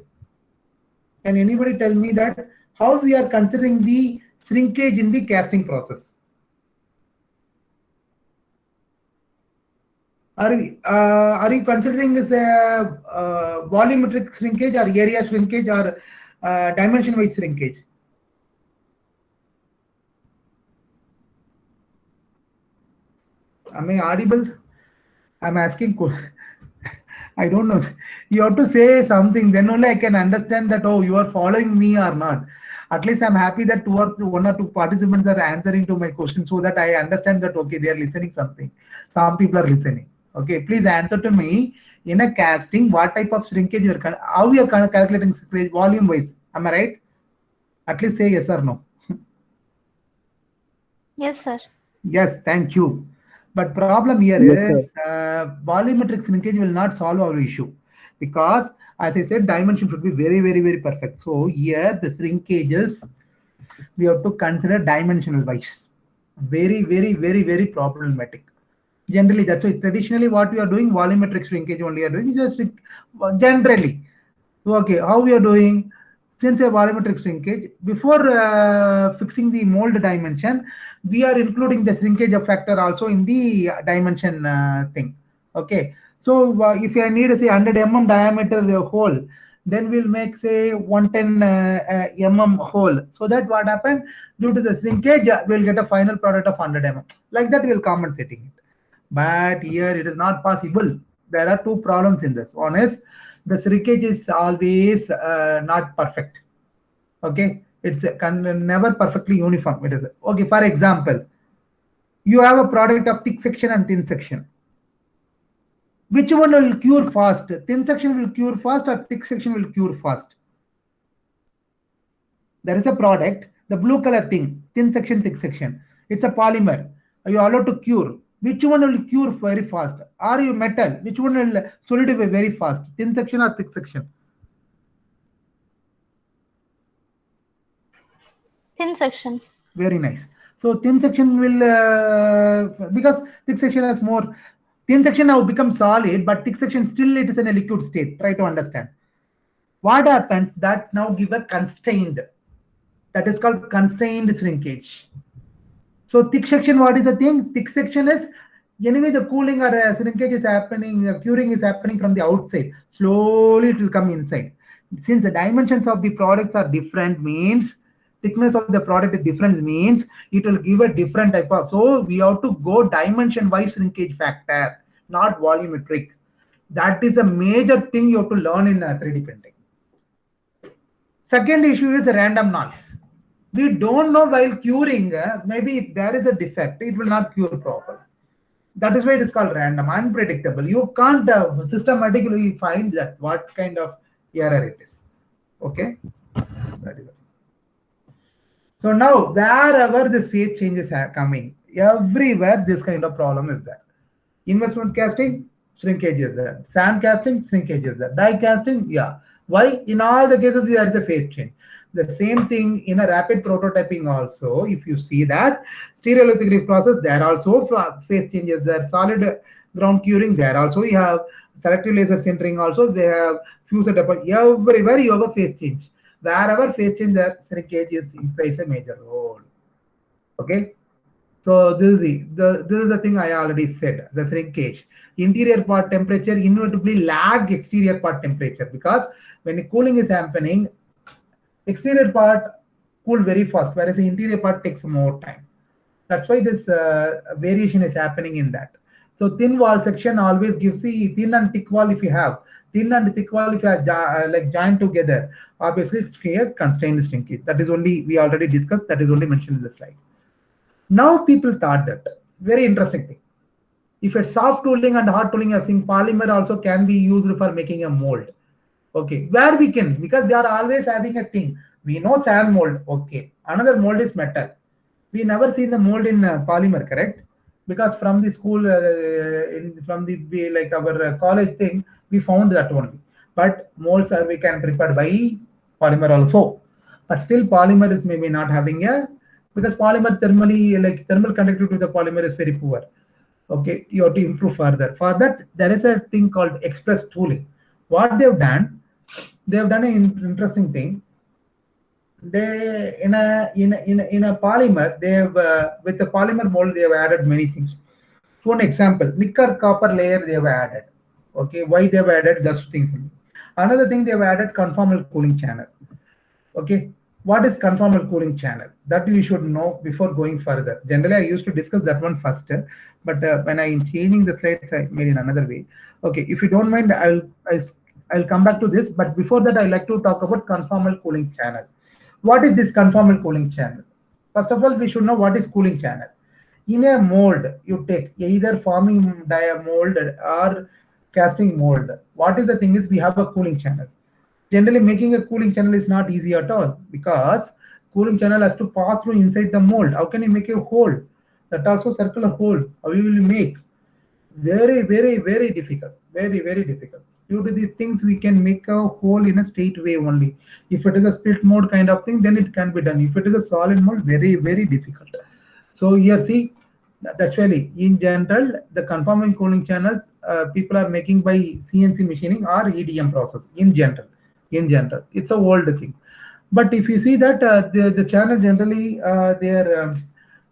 Can anybody tell me that how we are considering the shrinkage in the casting process? Are you considering this volumetric shrinkage or area shrinkage or dimension-wise shrinkage? Am I audible? I'm asking. I don't know. You have to say something, then only I can understand that, oh, you are following me or not. At least I'm happy that one or two participants are answering to my question, so that I understand that, okay, they are listening something. Some people are listening. Okay, please answer to me. In a casting, what type of shrinkage you are, how you are calculating shrinkage volume wise? Am I right? At least say yes or no. Yes, sir. Yes, thank you. But problem here is volumetric shrinkage will not solve our issue, because as I said, dimension should be very, very, very perfect. So here the shrinkages we have to consider dimensional wise. Very, very, very, very problematic. Generally, that's why traditionally what we are doing, volumetric shrinkage only are doing, just generally. Okay, how we are doing? Since a volumetric shrinkage, before fixing the mold dimension, we are including the shrinkage factor also in the dimension thing. Okay, so if I need say 100 mm diameter hole, then we'll make say 110 mm hole. So that what happened, due to the shrinkage, we'll get a final product of 100 mm. Like that, we'll compensating it. But here it is not possible. There are two problems in this. One is the shrinkage is always not perfect. Okay, it's never perfectly uniform. It is okay. For example, you have a product of thick section and thin section. Which one will cure fast? Thin section will cure fast or thick section will cure fast? There is a product, the blue color thing, thin section, thick section. It's a polymer. You are allowed to cure. Which one will cure very fast? Are you metal? Which one will solidify very fast? Thin section or thick section? Thin section. Very nice. So thin section will, because thick section has more, thin section now becomes solid, but thick section still it is in a liquid state. Try to understand. What happens that now give a constrained, that is called constrained shrinkage. So thick section, what is the thing? Thick section is, anyway, the cooling or shrinkage is happening, curing is happening from the outside. Slowly it will come inside. Since the dimensions of the products are different, means thickness of the product is different, means it will give a different type of. So we have to go dimension-wise shrinkage factor, not volumetric. That is a major thing you have to learn in 3D printing. Second issue is random noise. We don't know while curing, maybe if there is a defect, it will not cure properly. That is why it is called random, unpredictable. You can't systematically find that what kind of error it is. Okay, that is it. So now wherever this phase changes are coming, everywhere this kind of problem is there. Investment casting, shrinkage is there. Sand casting, shrinkage is there. Die casting, yeah. Why? In all the cases there is a phase change. The same thing in a rapid prototyping also. If you see that stereolithography process, there also phase changes. There solid ground curing. There also you have selective laser sintering. Also they have fused deposit. Everywhere you have a phase change. Wherever phase change, the shrinkage plays a major role. Okay. So this is the thing I already said. The shrinkage. Interior part temperature inevitably lag exterior part temperature, because when the cooling is happening, exterior part cool very fast, whereas the interior part takes more time. That's why this variation is happening in that. So thin wall section always gives the thin and thick wall. If you have thin and thick wall, if you are like joined together, obviously it's a constrained shrinkage. That is only we already discussed. That is only mentioned in the slide. Now people thought that, very interesting thing. If it's soft tooling and hard tooling, I've seen polymer also can be used for making a mold. Okay, where we can, because they are always having a thing. We know sand mold. Okay, another mold is metal. We never seen the mold in polymer, correct? Because from the school, from the like our college thing, we found that only. But molds we can prepare by polymer also. But still, polymer is maybe not having a, because polymer thermally, like thermal conductivity of the polymer is very poor. Okay, you have to improve further. For that, there is a thing called express tooling. What they've done an interesting thing. They in a polymer, they have with the polymer mold they have added many things. For an example, nickel copper layer they have added. Okay, why they have added just things. Another thing they have added conformal cooling channel. Okay, what is conformal cooling channel? That we should know before going further. Generally, I used to discuss that one first, but when I'm changing the slides, I made in another way. Okay, if you don't mind, I'll come back to this. But before that, I'd like to talk about conformal cooling channel. What is this conformal cooling channel? First of all, we should know what is cooling channel. In a mold, you take either forming mold or casting mold. What is the thing is we have a cooling channel. Generally, making a cooling channel is not easy at all, because cooling channel has to pass through inside the mold. How can you make a hole? That also circular hole. How you will make? Very, very, very difficult. Very, very difficult. Due to these things, we can make a hole in a straight way only. If it is a split mold kind of thing, then it can be done. If it is a solid mold, very, very difficult. So here, see, that's really in general, the conformal cooling channels people are making by CNC machining or EDM process in general. It's a old thing. But if you see that the channel generally they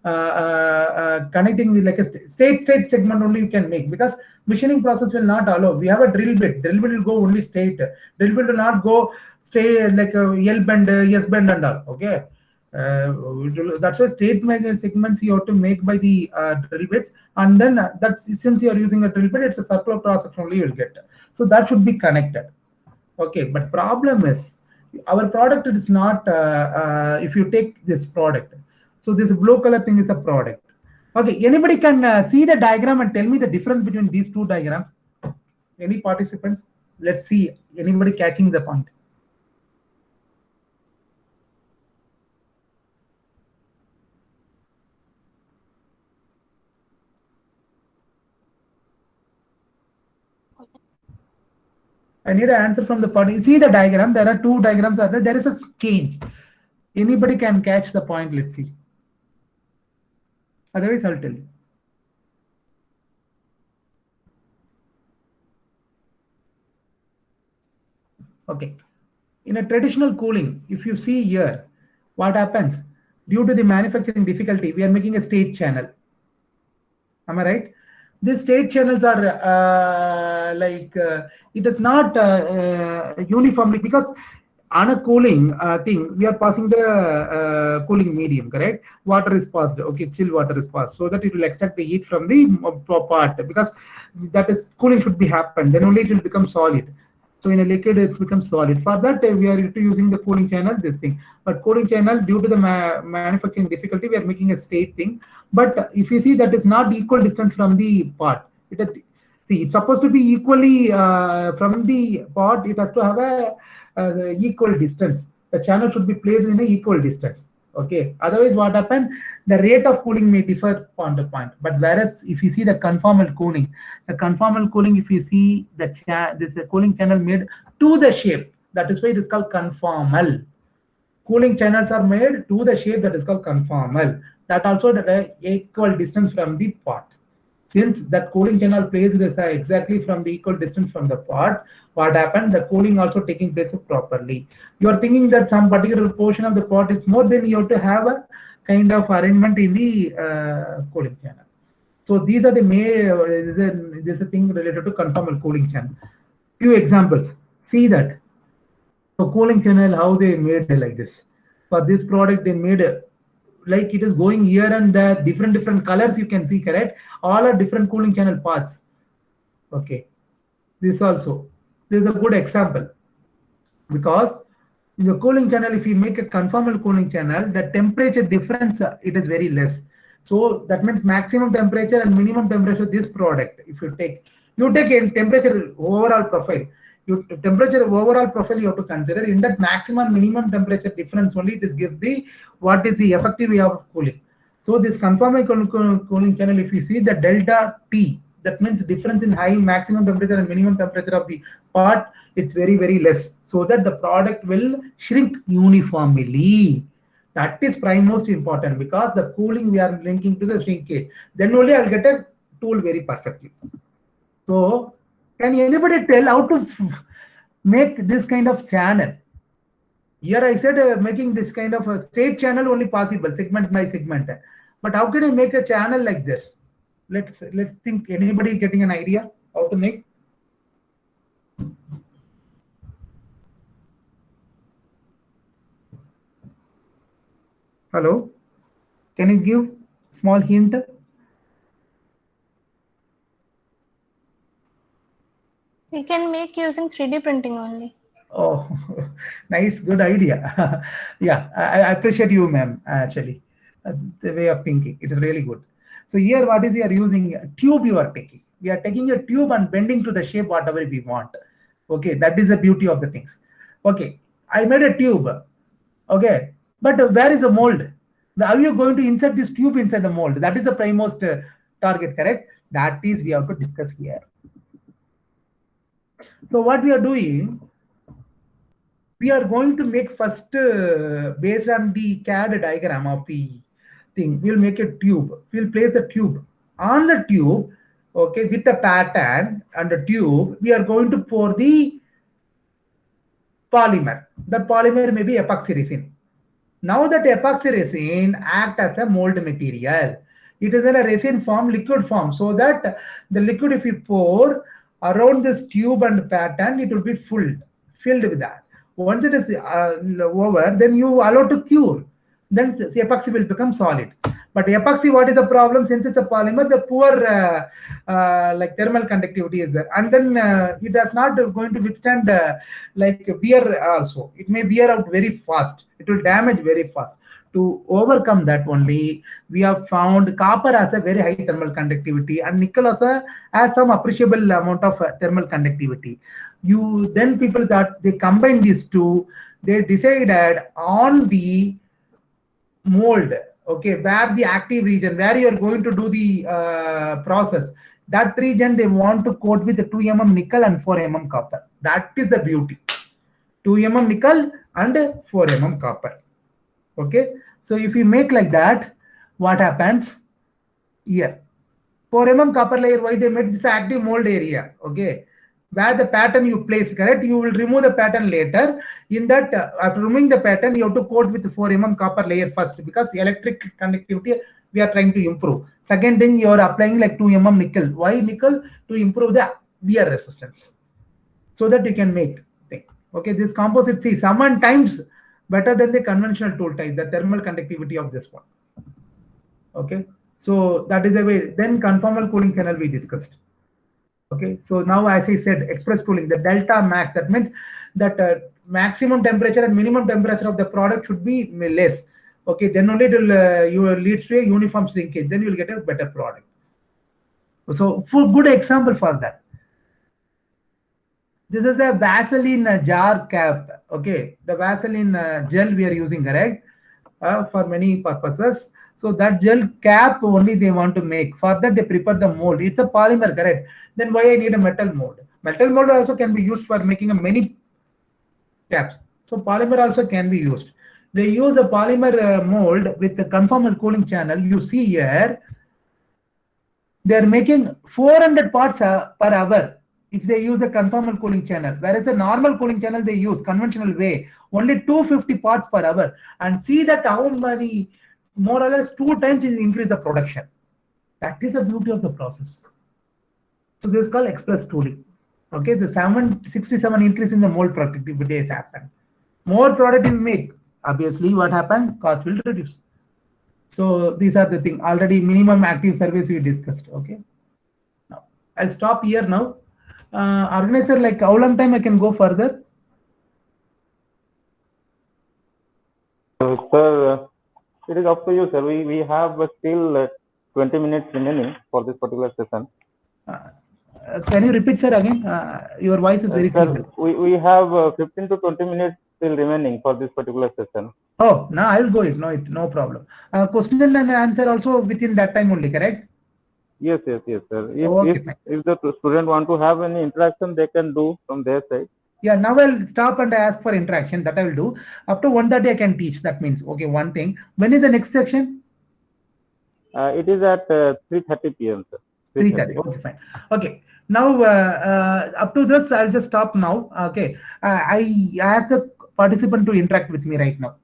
are connecting with like a straight segment only you can make, because machining process will not allow. We have a drill bit will go only straight. Drill bit will not go straight like a L bend, S bend and all. Okay, that's why straight segments you have to make by the drill bits, and then that since you are using a drill bit, it's a circular process only you will get. So that should be connected. Okay, but problem is our product is not. If you take this product, so this blue color thing is a product. Okay, anybody can see the diagram and tell me the difference between these two diagrams? Any participants? Let's see. Anybody catching the point? I need an answer from the party. See the diagram. There are two diagrams. There is a change. Anybody can catch the point. Let's see. Otherwise, I'll tell you. Okay. In a traditional cooling, if you see here, what happens? Due to the manufacturing difficulty, we are making a state channel. Am I right? These state channels are it is not uniformly, because on a cooling thing, we are passing the cooling medium, correct? Water is passed, okay, chill water is passed, so that it will extract the heat from the part, because that is cooling should be happen, then only it will become solid. So in a liquid, it becomes solid. For that, we are using the cooling channel, this thing. But cooling channel, due to the manufacturing difficulty, we are making a straight thing. But if you see that is not equal distance from the part. See, it's supposed to be equally from the part. It has to have a equal distance. The channel should be placed in an equal distance. Okay. Otherwise, what happened? The rate of cooling may differ point to point. But whereas if you see the conformal cooling, if you see this cooling channel made to the shape, that is why it is called conformal. Cooling channels are made to the shape, that is called conformal. That also the equal distance from the part. Since that cooling channel placed is exactly from the equal distance from the part, what happened? The cooling also taking place properly. You are thinking that some particular portion of the part is more, then you have to have a kind of arrangement in the cooling channel. So these are the main. This is a thing related to conformal cooling channel. Few examples. See that. So cooling channel, how they made like this. For this product, they made like it is going here and there, different colors you can see, correct? All are different cooling channel paths. Okay. This also. This is a good example. Because in the cooling channel, if you make a conformal cooling channel, the temperature difference, it is very less. So that means maximum temperature and minimum temperature of this product. If you take a temperature overall profile, temperature overall profile you have to consider. In that maximum minimum temperature difference only, this gives the what is the effective way of cooling. So this conformal cooling channel, if you see the delta T, that means difference in high maximum temperature and minimum temperature of the part, it's very, very less, so that the product will shrink uniformly. That is prime most important, because the cooling we are linking to the shrinkage. Then only I'll get a tool very perfectly. So can anybody tell how to make this kind of channel? Here I said making this kind of a state channel only possible, segment by segment. But how can I make a channel like this? Let's think. Anybody getting an idea how to make? Hello? Can you give small hint? We can make using 3D printing only. Oh, nice, good idea. Yeah, I appreciate you, ma'am, actually. The way of thinking, it is really good. So here, what is you are using? A tube you are taking. We are taking a tube and bending to the shape whatever we want. Okay, that is the beauty of the things. Okay, I made a tube. Okay, but where is the mold? How are you going to insert this tube inside the mold? That is the primemost target, correct? That is we have to discuss here. So what we are doing, we are going to make first, based on the CAD diagram of the thing, we'll make a tube. We'll place a tube. On the tube, okay, with the pattern and the tube, we are going to pour the polymer. The polymer may be epoxy resin. Now that epoxy resin acts as a mold material. It is in a resin form, liquid form, so that the liquid, if you pour around this tube and pattern, it will be filled with that. Once it is over, then you allow to cure. Then the epoxy will become solid. But epoxy, what is the problem? Since it's a polymer, the poor like thermal conductivity is there, and then it is not going to withstand like wear also. It may wear out very fast. It will damage very fast. To overcome that only, we have found copper has a very high thermal conductivity, and nickel also has some appreciable amount of thermal conductivity. Then people that they combine these two, they decided on the mold, okay, where the active region, where you are going to do the process, that region they want to coat with the 2 mm nickel and 4 mm copper. That is the beauty. 2 mm nickel and 4 mm copper. Okay, so if you make like that, what happens here? 4 mm copper layer, why they made this active mold area? Okay, where the pattern you place, correct? You will remove the pattern later. In that, after removing the pattern, you have to coat with 4 mm copper layer first, because electric conductivity we are trying to improve. Second thing, you are applying like 2 mm nickel. Why nickel? To improve the wear resistance, so that you can make thing. Okay, this composite, see, 7 times better than the conventional tool type, the thermal conductivity of this one. Okay, so that is a way. Then conformal cooling channel we discussed. Okay, so now as I said, express cooling, the delta max, that means that maximum temperature and minimum temperature of the product should be less. Okay, then only it will leads to a uniform shrinkage. Then you will get a better product. So for good example for that, this is a Vaseline jar cap. Okay, the Vaseline gel we are using, correct, for many purposes. So that gel cap only they want to make. For that they prepare the mold. It's a polymer, correct? Then why I need a metal mold? Metal mold also can be used for making a many caps. So polymer also can be used. They use a polymer mold with the conformal cooling channel. You see here, they are making 400 parts per hour if they use a conformal cooling channel, whereas a normal cooling channel they use conventional way only 250 parts per hour. And see that how many, more or less 2 times is increase the production. That is the beauty of the process. So this is called express tooling. Okay, the 767 increase in the mold productivity has happened. More product you make, obviously what happened? Cost will reduce. So these are the things. Already minimum active service we discussed. Okay, now I'll stop here now. Organizer, like how long time I can go further? So, sir, it is up to you, sir. We have still 20 minutes remaining for this particular session. Can you repeat, sir, again? Your voice is very Sir, feeble. we have 15 to 20 minutes still remaining for this particular session. Oh, no, I will go it. No problem. Question and answer also within that time only, correct? Yes, sir. Okay, If the student want to have any interaction, they can do from their side. Yeah, now I'll stop and ask for interaction. That I will do. Up to 1:30 I can teach. That means, okay, one thing. When is the next section? It is at 3:30 p.m., sir. 3:30. Okay, fine. Okay. Now, up to this, I'll just stop now. Okay. I ask the participant to interact with me right now,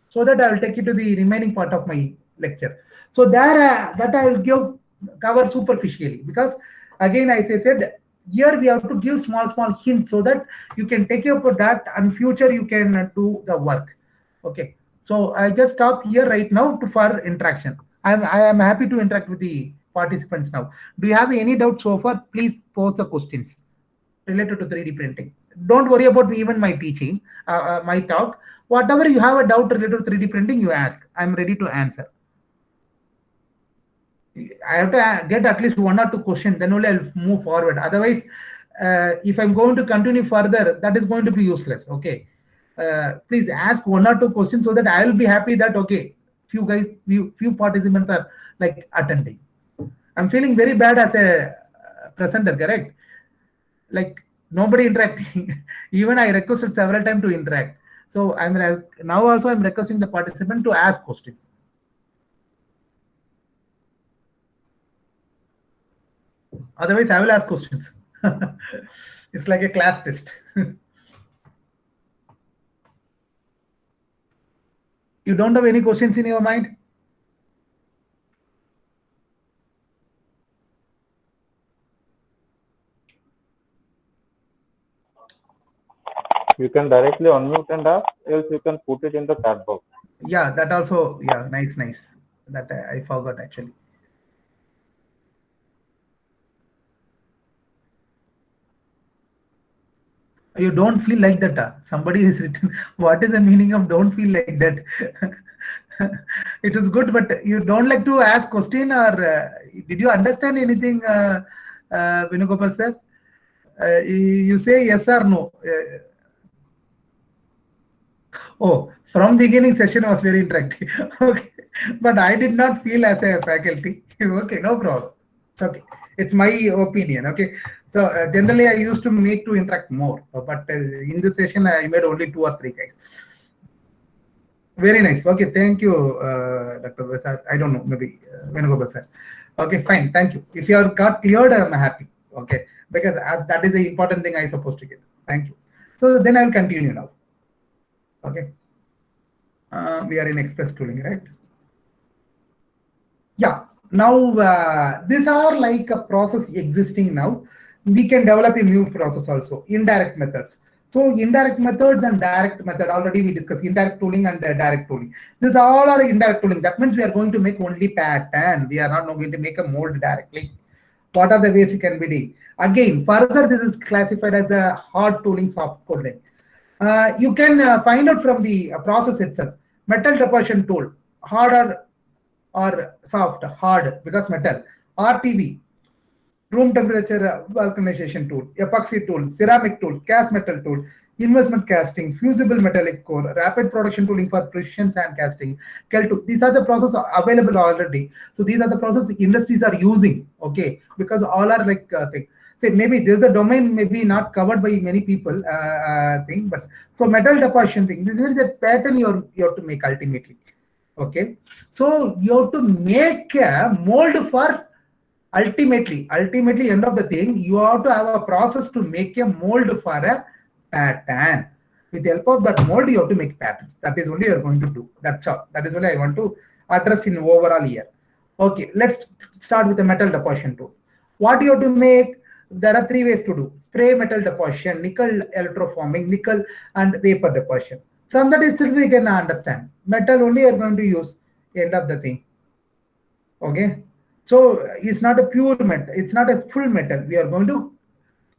so that I will take you to the remaining part of my lecture. So there, that I will cover superficially, because again, as I said, here we have to give small hints so that you can take up that, and future you can do the work. Okay. So I just stop here right now for interaction. I am happy to interact with the participants now. Do you have any doubts so far? Please pose the questions related to 3D printing. Don't worry about even my teaching, my talk. Whatever you have a doubt related to 3D printing, you ask. I'm ready to answer. I have to get at least 1 or 2 questions, then only I'll move forward. Otherwise, if I'm going to continue further, that is going to be useless. Okay. Please ask 1 or 2 questions so that I will be happy that, okay, few participants are like attending. I'm feeling very bad as a presenter, correct? Like nobody interacting. Even I requested several times to interact. So now also I'm requesting the participant to ask questions. Otherwise, I will ask questions. It's like a class test. You don't have any questions in your mind? You can directly unmute and ask, else you can put it in the chat box. Yeah, that also, yeah, nice. That I forgot actually. You don't feel like that. Somebody has written, what is the meaning of don't feel like that? It is good, but you don't like to ask question, or did you understand anything, Venugopal sir? You say yes or no. Oh, from beginning session was very interactive. Okay, but I did not feel as a faculty. Okay, no problem. Okay, it's my opinion. Okay, so generally I used to make to interact more, but in this session I made only 2 or 3 guys. Very nice. Okay, thank you, Dr. Vasar. I don't know, maybe Venugopal sir. Okay, fine. Thank you. If you have got cleared, I'm happy. Okay, because as that is the important thing I supposed to get. Thank you. So then I'll continue now. Okay. We are in Express Tooling, right? Yeah. Now these are like a process existing now. We can develop a new process also. Indirect methods. So indirect methods and direct method, already we discussed indirect tooling and direct tooling. These all are indirect tooling. That means we are going to make only pattern. We are not going to make a mold directly. What are the ways you can be doing? Again, further this is classified as a hard tooling, soft tooling. You can find out from the process itself. Metal deposition tool, hard or soft, hard because metal. RTV, room temperature vulcanization tool, epoxy tool, ceramic tool, cast metal tool, investment casting, fusible metallic core, rapid production tooling for precision sand casting, Kel tool. These are the processes available already. So these are the processes the industries are using. Okay, because all are like things. Say maybe there's a domain maybe not covered by many people thing, but so metal deposition thing. This is the pattern you have to make ultimately. Okay, so you have to make a mold for ultimately end of the thing. You have to have a process to make a mold for a pattern. With the help of that mold, you have to make patterns. That is only you are going to do. That's all. That is what I want to address in overall here. Okay, let's start with the metal deposition tool. What you have to make? There are 3 ways to do: spray metal deposition, nickel electroforming, nickel and vapor deposition. From that itself we can understand metal only are going to use end of the thing. Okay, so it's not a pure metal, it's not a full metal. We are going to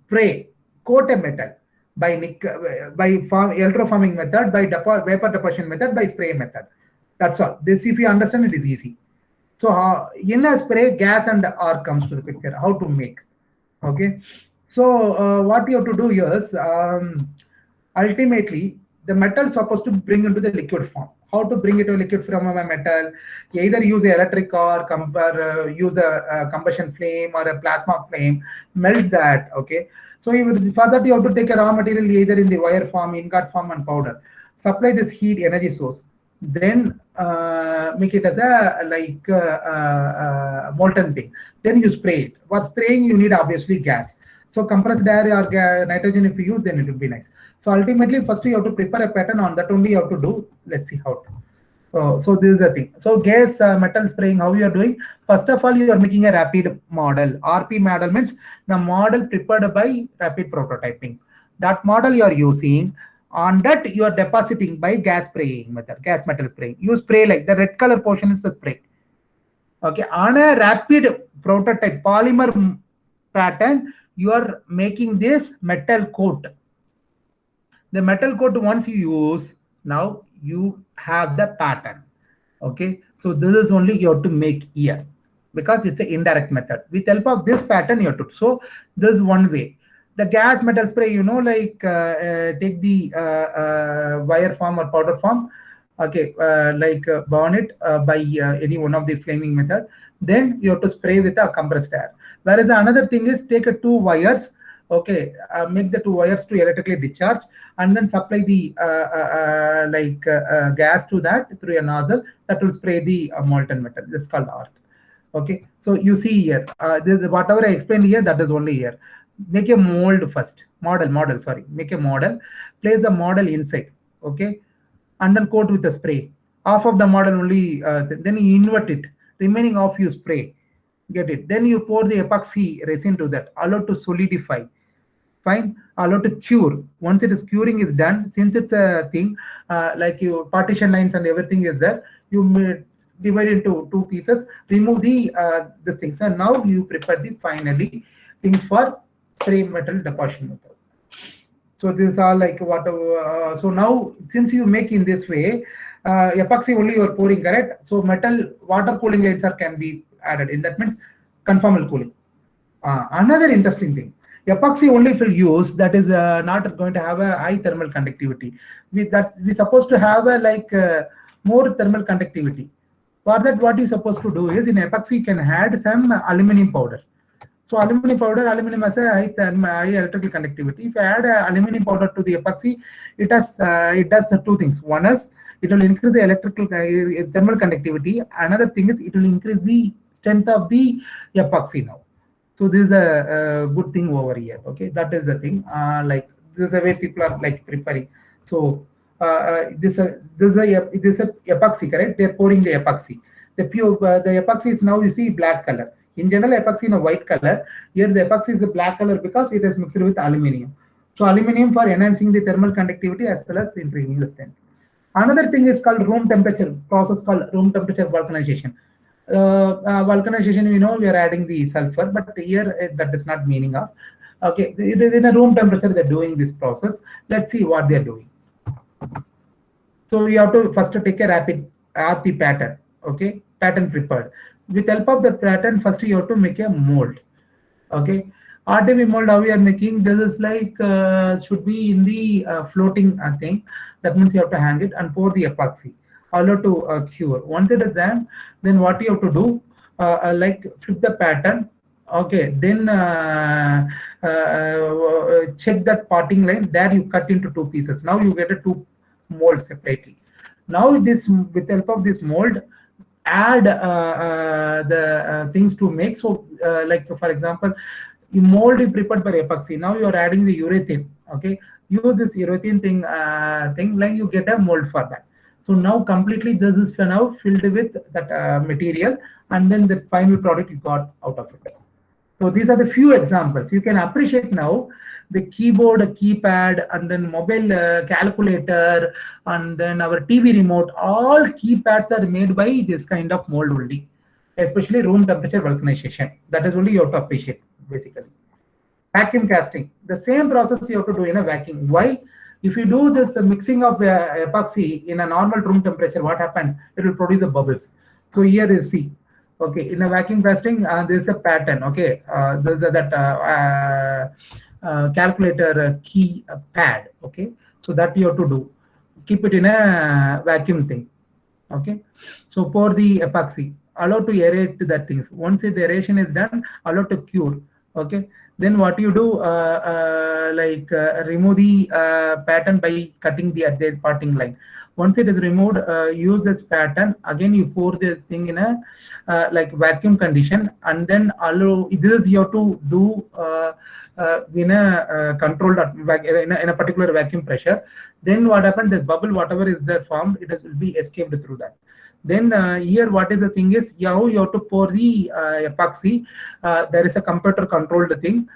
spray, coat a metal by electroforming method, by vapor deposition method, by spray method. That's all. This, if you understand, it is easy. So in a spray, gas and arc comes to the picture. How to make? Okay. So what you have to do is ultimately the metal is supposed to bring into the liquid form. How to bring it to liquid from a metal? You either use electric or use a combustion flame or a plasma flame. Melt that. Okay. So for that you have to take a raw material either in the wire form, ingot form, and powder. Supply this heat energy source. Then make it as a molten thing. Then you spray it. For spraying, you need obviously gas. So compressed air or nitrogen, if you use, then it will be nice. So ultimately, first you have to prepare a pattern. On that only you have to do. Let's see how to. So this is the thing. So gas metal spraying, how you are doing? First of all, you are making a rapid model. RP model means the model prepared by rapid prototyping. That model you are using. On that you are depositing by gas spraying method, gas metal spraying. You spray like the red color portion is the spray. Okay, on a rapid prototype polymer pattern, you are making this metal coat. The metal coat, once you use, now you have the pattern. Okay, so this is only you have to make here because it's an indirect method. With help of this pattern, you have to. So this is one way. The gas metal spray, you know, like take the wire form or powder form, okay, burn it by any one of the flaming method. Then you have to spray with a compressed air. Whereas another thing is take two wires, okay, make the two wires to electrically discharge, and then supply the gas to that through a nozzle that will spray the molten metal. This is called arc. Okay, so you see here, this whatever I explained here, that is only here. Make a mold first, model, sorry, make a model, place the model inside, okay, and then coat with the spray. Half of the model only, then you invert it, remaining half you spray, get it. Then you pour the epoxy resin to that, allow to solidify, fine, allow to cure. Once it is curing is done, since it's a thing, like you partition lines and everything is there, you divide into two pieces, remove the this thing. So now you prepare the finally things for spray metal deposition method. So this is all like what. So now since you make in this way, epoxy only you are pouring, correct? So metal water cooling lines can be added. In that means conformal cooling. Another interesting thing, epoxy only if you use, that is not going to have a high thermal conductivity. We supposed to have a more thermal conductivity. For that, what you supposed to do is in epoxy you can add some aluminum powder. So aluminum powder, aluminum has a high electrical conductivity. If you add aluminum powder to the epoxy, it does two things. One is it will increase the electrical thermal conductivity. Another thing is it will increase the strength of the epoxy now. So this is a good thing over here. Okay, that is the thing. Like this is the way people are like preparing. So this is epoxy, correct? They're pouring the epoxy. The epoxy is now, you see, black color. In general, epoxy in a white color. Here the epoxy is a black color because it is mixed with aluminium. So aluminium for enhancing the thermal conductivity as well as increasing the strength. Another thing is called room temperature process, called room temperature vulcanization. Vulcanization, we know we are adding the sulfur, but here that is not meaning of. Okay, it is in a room temperature they're doing this process. Let's see what they're doing. So you have to first take a rapid RP pattern. Okay, pattern prepared. With help of the pattern, first you have to make a mold. Okay, RTP mold, how we are making this is like should be in the floating thing. That means you have to hang it and pour the epoxy. Allow to cure. Once it is done, then what you have to do, like flip the pattern. Okay, then check that parting line. There you cut into two pieces. Now you get a two molds separately. Now this, with help of this mold, add the things to make. So like for example, you mold is prepared by epoxy. Now you are adding the urethane. Okay, use this urethane thing like you get a mold for that. So now completely this is now filled with that material, and then the final product you got out of it. So these are the few examples. You can appreciate now the keyboard, keypad, and then mobile calculator, and then our TV remote. All keypads are made by this kind of mold only, especially room temperature vulcanization. That is only you have to appreciate basically. Vacuum casting, the same process you have to do in a vacuum. Why? If you do this mixing of epoxy in a normal room temperature, what happens? It will produce a bubbles. So here you see, okay, in a vacuum casting, there is a pattern. Okay, there's that calculator key pad. Okay, so that you have to do. Keep it in a vacuum thing. Okay, so pour the epoxy, allow to aerate that things. Once the aeration is done, allow to cure. Okay, then what you do, remove the pattern by cutting the at the parting line. Once it is removed, use this pattern again. You pour the thing in a like vacuum condition, and then allow this you have to do in a controlled in a particular vacuum pressure. Then what happens? The bubble, whatever is there formed, it will be escaped through that. Then here, what is the thing is, you have to pour the epoxy. There is a computer controlled thing.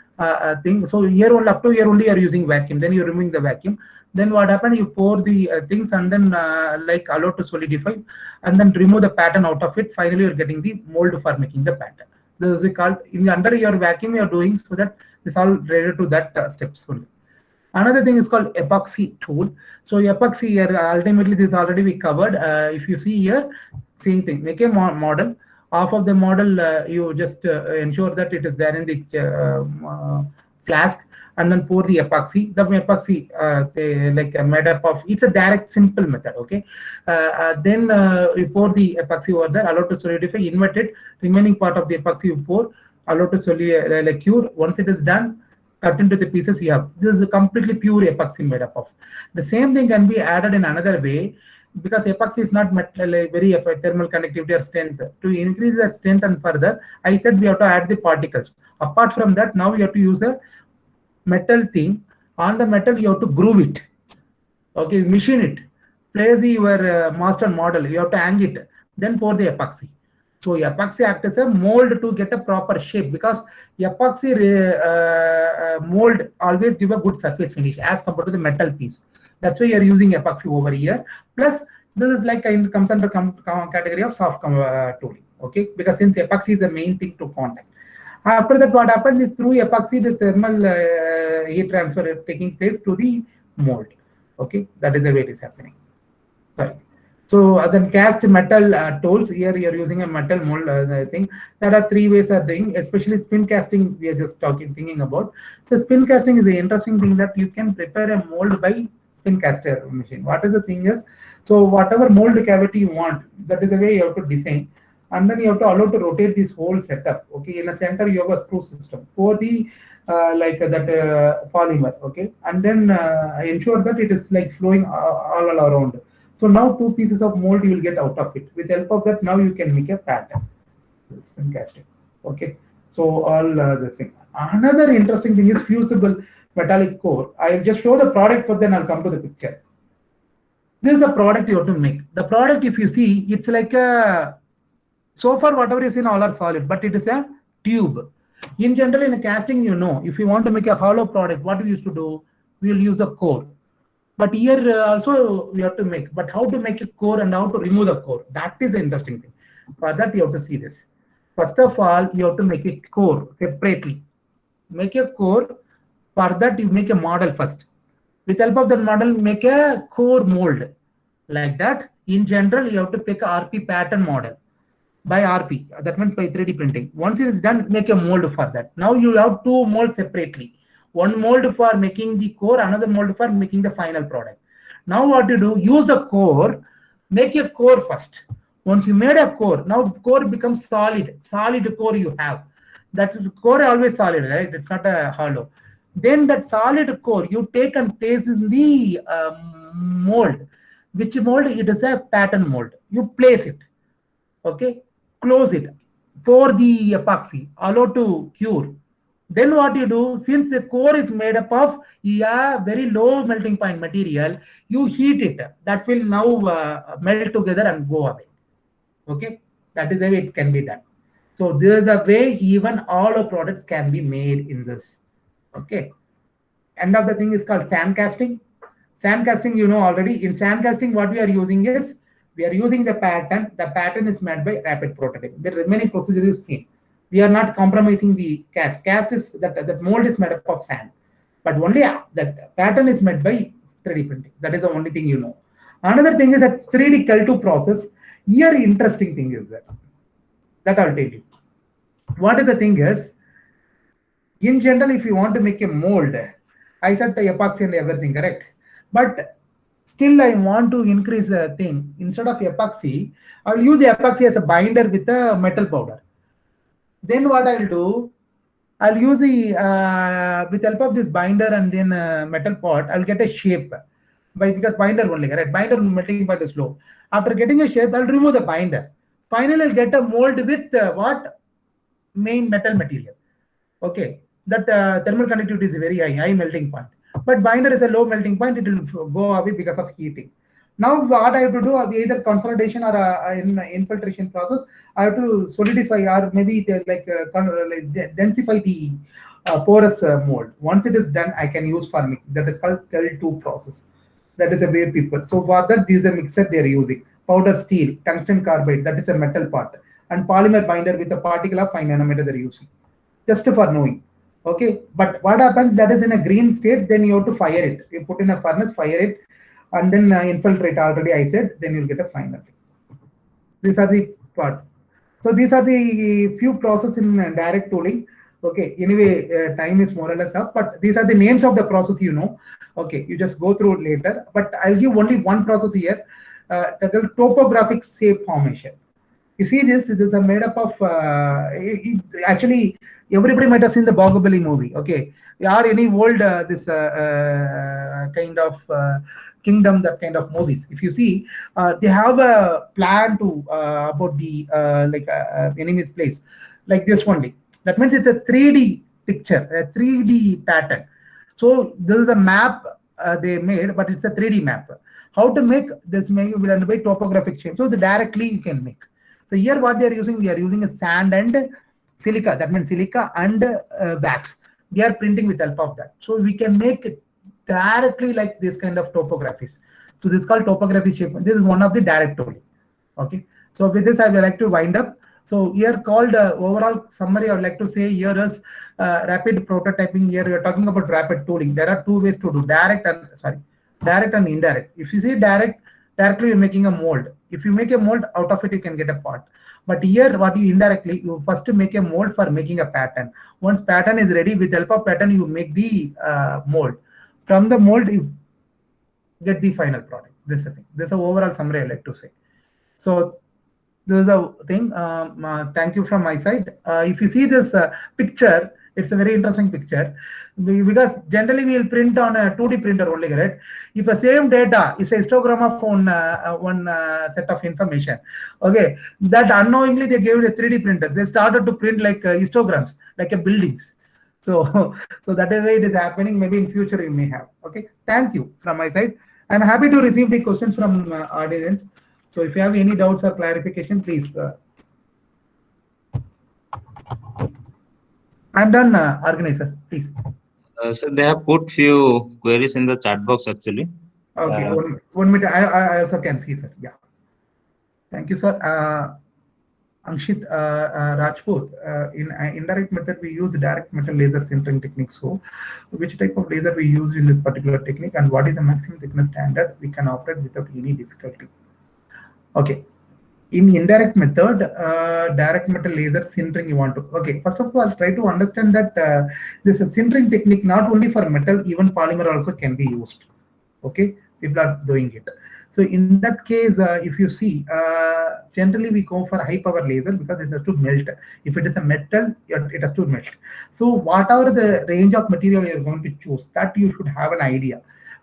So here only up to here only you are using vacuum. Then you're removing the vacuum. Then what happens? You pour the things and then like allow to solidify, and then remove the pattern out of it. Finally, you're getting the mold for making the pattern. This is called under your vacuum you are doing, so that it's all related to that steps only. Another thing is called epoxy tool. So epoxy here, ultimately this already we covered. If you see here, same thing, make a model. Half of the model, you just ensure that it is there in the flask, and then pour the epoxy. The epoxy like made up of, it's a direct simple method. Okay, then you pour the epoxy over there, allow to solidify, invert it, remaining part of the epoxy you pour, allow to solidify, cure. Once it is done, cut into the pieces you have. This is a completely pure epoxy made up of. The same thing can be added in another way, because epoxy is not very thermal conductivity or strength. To increase that strength and further, I said we have to add the particles. Apart from that, now you have to use a metal thing. On the metal, you have to groove it. Okay, machine it. Place your master model. You have to hang it. Then pour the epoxy. So epoxy acts as a mold to get a proper shape, because epoxy mold always give a good surface finish as compared to the metal piece. That's why you're using epoxy over here. Plus, this is like comes under category of soft tooling. Okay, because since epoxy is the main thing to contact. After that, what happens is through epoxy, the thermal heat transfer is taking place to the mold. Okay, that is the way it is happening. Sorry. So then cast metal tools, here you are using a metal mold. I think there are three ways of doing, especially spin casting we are just thinking about. So spin casting is the interesting thing, that you can prepare a mold by spin caster machine. What is the thing is, so whatever mold cavity you want, that is the way you have to design. And then you have to allow to rotate this whole setup. Okay, in the center you have a screw system for the polymer. Okay, and then ensure that it is like flowing all around. So now 2 pieces of mold you will get out of it. With the help of that, now you can make a pattern. Spin casting. Okay, so all this thing. Another interesting thing is fusible metallic core. I'll just show the product first, then I'll come to the picture. This is a product you have to make. The product, if you see, it's like a, so far whatever you've seen all are solid, but it is a tube. In general, in a casting, you know, if you want to make a hollow product, what we used to do, we will use a core. But here also we have to make, but how to make a core and how to remove the core, that is the interesting thing. For that you have to see this. First of all, you have to make a core separately. Make a core. For that you make a model first. With help of that model, make a core mold. Like that, in general, you have to pick a RP pattern model by RP. That means by 3D printing. Once it is done, make a mold for that. Now you have 2 molds separately. One mold for making the core, another mold for making the final product. Now what you do, use the core, make a core first. Once you made a core, now core becomes solid. Solid core you have. That core always solid, right? It's not a hollow. Then that solid core you take and place in the mold. Which mold? It is a pattern mold. You place it. Okay, close it. Pour the epoxy. Allow to cure. Then what you do, since the core is made up of very low melting point material, you heat it. That will now melt together and go away. Okay, that is the way it can be done. So there is a way even all our products can be made in this. Okay. End of the thing is called sand casting. Sand casting, you know already. In sand casting, what we are using is, we are using the pattern. The pattern is made by rapid prototyping. The remaining procedure is same. We are not compromising the cast. Cast is that mold is made up of sand, but only that pattern is made by 3D printing. That is the only thing you know. Another thing is that 3D Cal2 process. Here, interesting thing is that I'll tell you. What is the thing is, in general, if you want to make a mold, I said epoxy and everything, correct? But still, I want to increase the thing. Instead of epoxy, I will use epoxy as a binder with a metal powder. Then what I'll do, I'll use the with help of this binder and then metal pot, I'll get a shape because binder only, right? Binder melting point is low. After getting a shape, I'll remove the binder. Finally, I'll get a mold with what? Main metal material. Okay, that thermal conductivity is very high melting point. But binder is a low melting point, it will go away because of heating. Now what I have to do, either consolidation or infiltration process, I have to solidify or maybe densify the porous mold. Once it is done, I can use for mix. That is called Cal2 process. That is a way people. So for that, this is a mixer they are using. Powder steel, tungsten carbide, that is a metal part, and polymer binder with a particle of 5 nanometer they are using. Just for knowing. Okay, but what happens, that is in a green state, then you have to fire it. You put in a furnace, fire it, and then infiltrate already I said, then you'll get a final thing. These are the part. So these are the few processes in direct tooling. Okay, anyway, time is more or less up, but these are the names of the process you know. Okay, you just go through it later, but I'll give only one process here, topographic shape formation. You see this is made up of, actually, everybody might have seen the Bahubali movie, okay? Or any old, this kind of Kingdom, that kind of movies. If you see, they have a plan to, about the, enemy's place, like this only. That means it's a 3D picture, a 3D pattern. So this is a map they made, but it's a 3D map. How to make this may be done by topographic shape. So directly you can make. So here what they are using a sand and silica. That means silica and wax. We are printing with help of that. So we can make it directly like this kind of topographies. So this is called topography shape. This is one of the direct tooling. Okay. So with this I would like to wind up. So here called overall summary, I would like to say here is rapid prototyping. Here we are talking about rapid tooling. There are two ways to do direct and indirect. If you say direct, directly you're making a mold. If you make a mold, out of it you can get a part. But here what you indirectly, you first make a mold for making a pattern. Once pattern is ready, with help of pattern you make the mold. From the mold you get the final product. This is the thing. This is the overall summary I like to say. So this is a thing. Thank you from my side. If you see this picture, it's a very interesting picture because generally we will print on a 2D printer only, right? If the same data is a histogram of one set of information, okay, that unknowingly they gave it a 3D printer. They started to print like histograms, like a buildings. So, so that is why it is happening. Maybe in future you may have. Okay, thank you from my side. I'm happy to receive the questions from audience. So if you have any doubts or clarification, please. I'm done, organizer, please. So they have put few queries in the chat box actually. Okay, 1 minute. I also can see, sir. Yeah. Thank you, sir. Ankshit Rajput, in indirect method, we use direct metal laser sintering technique. So which type of laser we use in this particular technique and what is the maximum thickness standard we can operate without any difficulty? Okay. In indirect method, direct metal laser sintering you want to. Okay, first of all, try to understand that this is sintering technique not only for metal, even polymer also can be used. Okay, people are doing it. So in that case, if you see, generally we go for high power laser because it has to melt. If it is a metal, it has to melt. So whatever the range of material you are going to choose, that you should have an idea.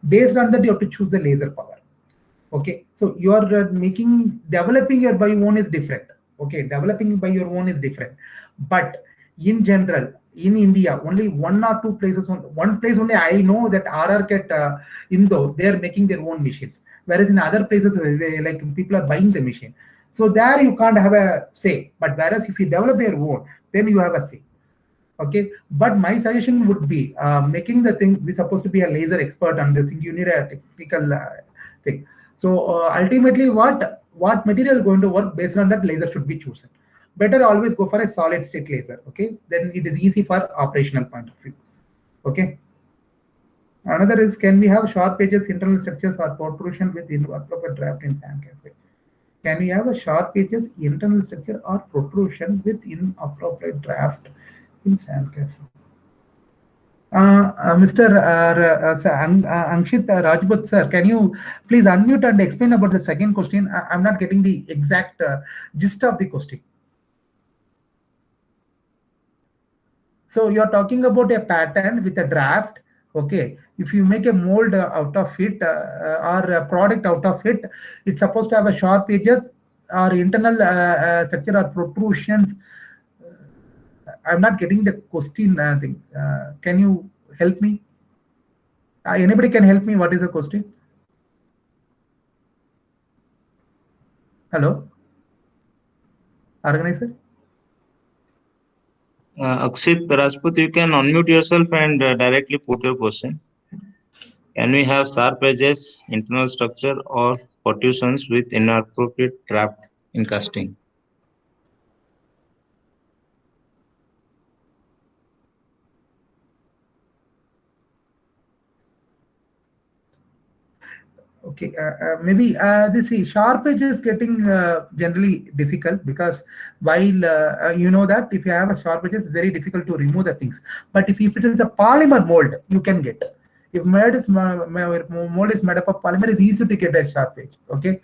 Based on that, you have to choose the laser power. Okay, so you are developing your by own is different. Okay, developing by your own is different. But in general, in India, only one or two places, one place only I know that RRCat Indo, they are making their own machines. Whereas in other places, like people are buying the machine. So there you can't have a say. But whereas if you develop your own, then you have a say. Okay, but my suggestion would be making the thing, we're supposed to be a laser expert on this thing, you need a technical thing. So ultimately, what material is going to work, based on that laser should be chosen. Better always go for a solid state laser. Okay, then it is easy for operational point of view. Okay, Another is, can we have sharp edges, internal structures, or protrusion with inappropriate draft in Sandcastle? Can we have a sharp edges, internal structure, or protrusion with inappropriate draft in Sandcastle? Mr. Ankshit Rajput sir, can you please unmute and explain about the second question? I'm not getting the exact gist of the question. So you're talking about a pattern with a draft. Okay, if you make a mold out of it or a product out of it, it's supposed to have a sharp edges or internal structure or protrusions. I'm not getting the question thing. Can you help me? Anybody can help me? What is the question? Hello? Organizer? Akshit Rajput, you can unmute yourself and directly put your question. Can we have sharp edges, internal structure, or protrusions with inappropriate draft in casting? Okay, maybe this sharp edge is getting generally difficult because while you know that if you have a sharp edge, it's very difficult to remove the things. But if it is a polymer mold, you can get. If mold is made up of polymer, it's easy to get a sharp edge. Okay.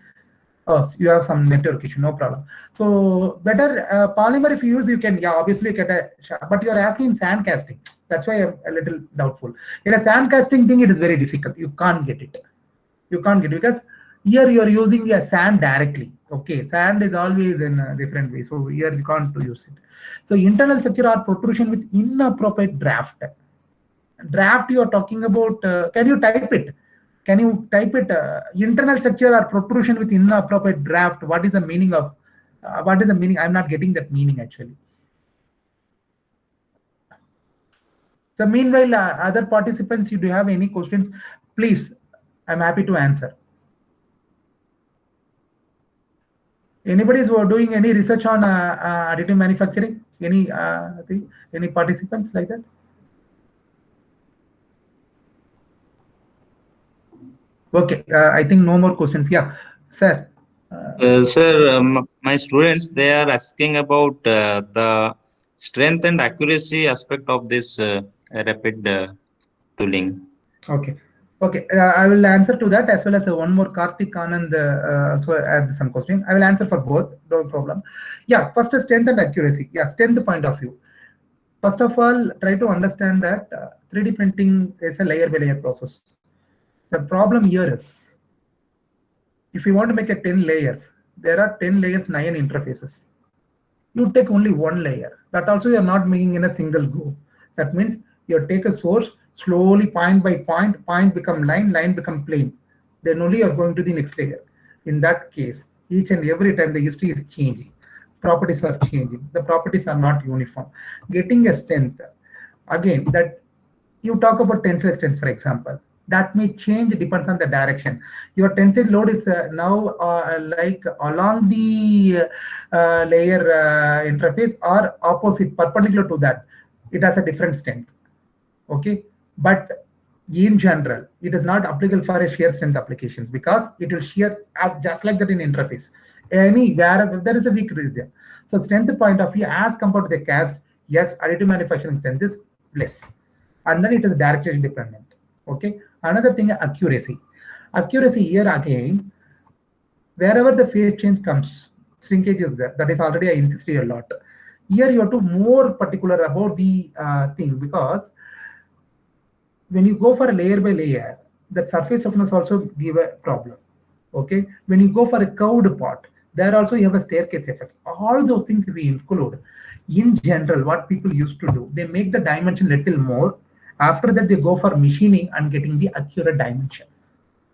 Oh, you have some network issue, no problem. So better polymer if you use, you can obviously get a sharp. But you are asking sand casting. That's why I'm a little doubtful. In a sand casting thing, it is very difficult. You can't get it. You can't get it because here you are using a sand directly. Okay, sand is always in a different way. So here you can't use it. So internal structure or protrusion with inappropriate draft. Draft you are talking about. Can you type it? Can you type it? Internal structure or protrusion with inappropriate draft. What is the meaning of? What is the meaning? I'm not getting that meaning actually. So meanwhile, other participants, you do have any questions? Please. I'm happy to answer. Anybody who are doing any research on additive manufacturing? Any participants like that? Okay, I think no more questions. Yeah, sir. Sir, my students, they are asking about the strength and accuracy aspect of this rapid tooling. Okay. Okay, I will answer to that as well as one more Karthik Anand so asked some question. I will answer for both, no problem. Yeah, first strength and accuracy. Yeah, strength point of view. First of all, try to understand that 3D printing is a layer by layer process. The problem here is, if you want to make a 10 layers, there are 10 layers, 9 interfaces. You take only one layer. That also you are not making in a single go. That means you take a source, slowly point by point become line, line become plane. Then only you are going to the next layer. In that case, each and every time the history is changing. Properties are changing. The properties are not uniform. Getting a strength, again, that you talk about tensile strength, for example. That may change, depends on the direction. Your tensile load is now like along the layer interface or opposite, perpendicular to that. It has a different strength. Okay, but in general, it is not applicable for a shear strength applications because it will shear up just like that in interface. Where there is a weak region. So strength point of view as compared to the cast, yes, additive manufacturing strength is less, and then it is directly independent. Okay. Another thing, accuracy. Accuracy here again, wherever the phase change comes, shrinkage is there. That is already I insisted a lot. Here you have to more particular about the thing because when you go for a layer by layer, that surface roughness also give a problem. Okay, when you go for a curved part, there also you have a staircase effect. All those things we include. In general, what people used to do, they make the dimension little more. After that, they go for machining and getting the accurate dimension.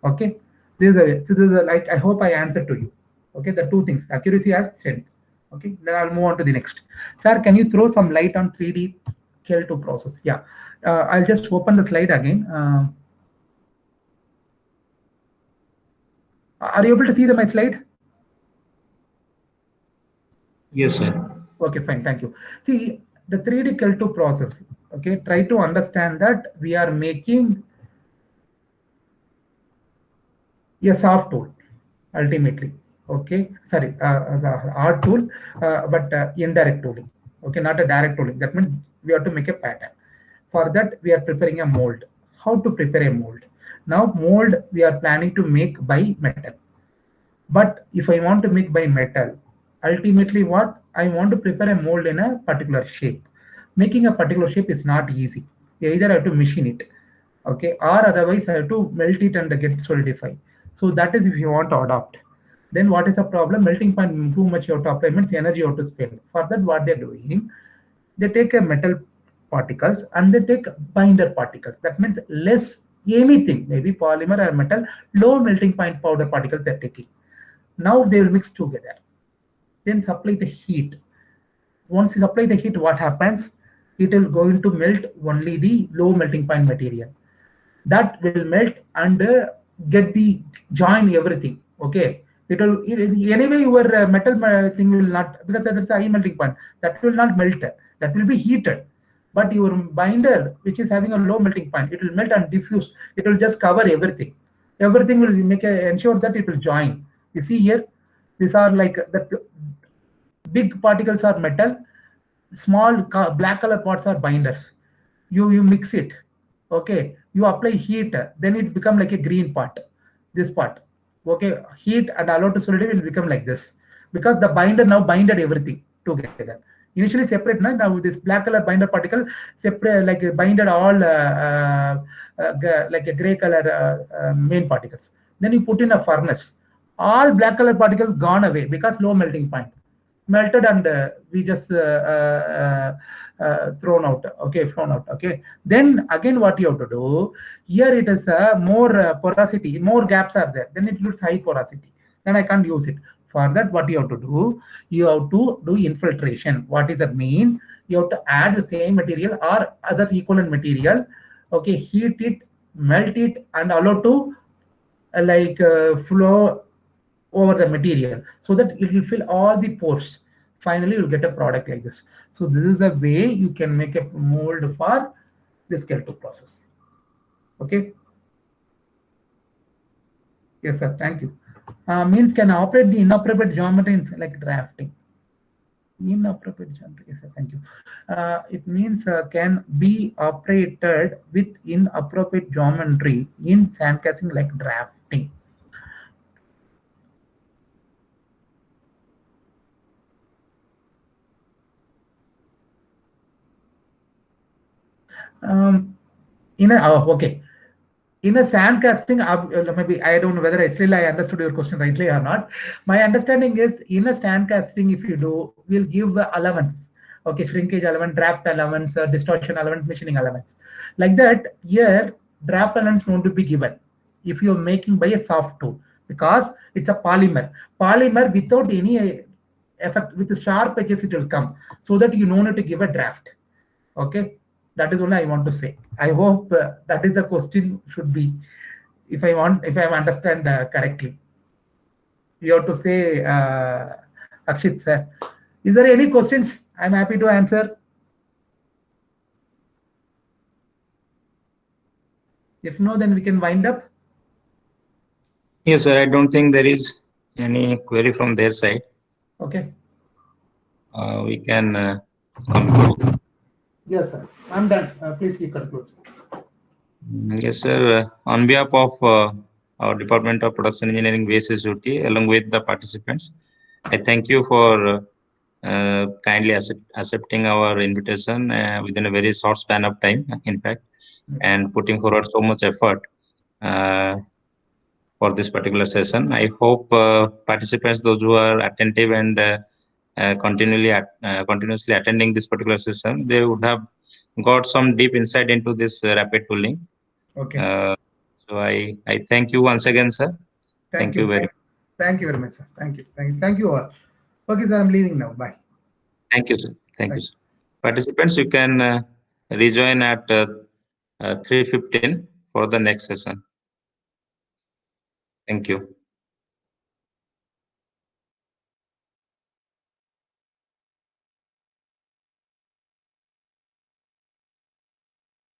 Okay, this is like, I hope I answered to you. Okay, the two things, accuracy as strength. Okay, then I'll move on to the next. Sir, can you throw some light on 3D KL2 process? Yeah, I'll just open the slide again. Are you able to see my slide? Yes, sir. Okay, fine, thank you. See, the 3D KL2 process, okay, try to understand that we are making a soft tool ultimately. Okay, sorry, the hard tool, but indirect tooling. Okay, not a direct tooling. That means we have to make a pattern. For that, we are preparing a mold. How to prepare a mold? Now, mold we are planning to make by metal. But if I want to make by metal, ultimately what I want to prepare a mold in a particular shape. Making a particular shape is not easy. You either have to machine it, okay, or otherwise I have to melt it and get solidified. So that is if you want to adopt. Then what is the problem? Melting point too much you have to apply means energy you have to spend. For that, what they're doing, they take a metal particles and they take binder particles. That means less anything, maybe polymer or metal, low melting point powder particles they're taking. Now they will mix together. Then supply the heat. Once you apply the heat, what happens? It will going to melt only the low melting point material. That will melt and get the join everything. Okay. Anyway your metal thing will not, because that's a high melting point. That will not melt. That will be heated. But your binder, which is having a low melting point, it will melt and diffuse. It will just cover everything. Everything will ensure that it will join. You see here, these are like the big particles are metal, small black color parts are binders. You mix it, okay, you apply heat, then it become like a green part, this part, okay, heat and allow to solidify will become like this, because the binder now binded everything together. Initially separate, now this black color binder particle separate, like binded all like a gray color main particles. Then you put in a furnace, all black color particles gone away because low melting point, melted, and we just thrown out. Okay, then again what you have to do here, it is more porosity, more gaps are there, then it looks high porosity, then I can't use it. For that, what you have to do, you have to do infiltration. What does that mean? You have to add the same material or other equivalent material, okay, heat it, melt it, and allow to flow over the material, so that it will fill all the pores. Finally, you'll get a product like this. So this is a way you can make a mold for the Scale2 process. Okay. Yes, sir. Thank you. Means can operate the inappropriate geometry in like drafting. Inappropriate geometry. Yes, sir. Thank you. It means can be operated with inappropriate geometry in sandcasting like drafting. Okay, in a sand casting, maybe I don't know whether I understood your question rightly or not. My understanding is in a sand casting, if you do, we'll give allowance, okay, shrinkage allowance, draft allowance, distortion allowance, machining allowance, like that. Here draft allowance won't be given if you're making by a soft tool, because it's a polymer without any effect, with the sharp edges it will come, so that you don't need to give a draft. Okay, that is only I want to say. I hope that is the question should be, if I understand correctly. You have to say, Akshit sir. Is there any questions? I'm happy to answer. If no, then we can wind up. Yes, sir. I don't think there is any query from their side. Okay. We can conclude. Yes, sir. I'm done. Please, you conclude. Yes, sir. On behalf of our Department of Production Engineering, VSSUT, along with the participants, I thank you for kindly accepting our invitation within a very short span of time, in fact, and putting forward so much effort for this particular session. I hope participants, those who are attentive and continuously attending this particular session, they would have got some deep insight into this rapid tooling. Okay. So I thank you once again, sir. Thank you very much. Thank you very much, sir. Thank you all. Okay, sir, I'm leaving now. Bye. Thank you, sir. Thank you, sir. Participants, you can rejoin at 3:15 for the next session. Thank you.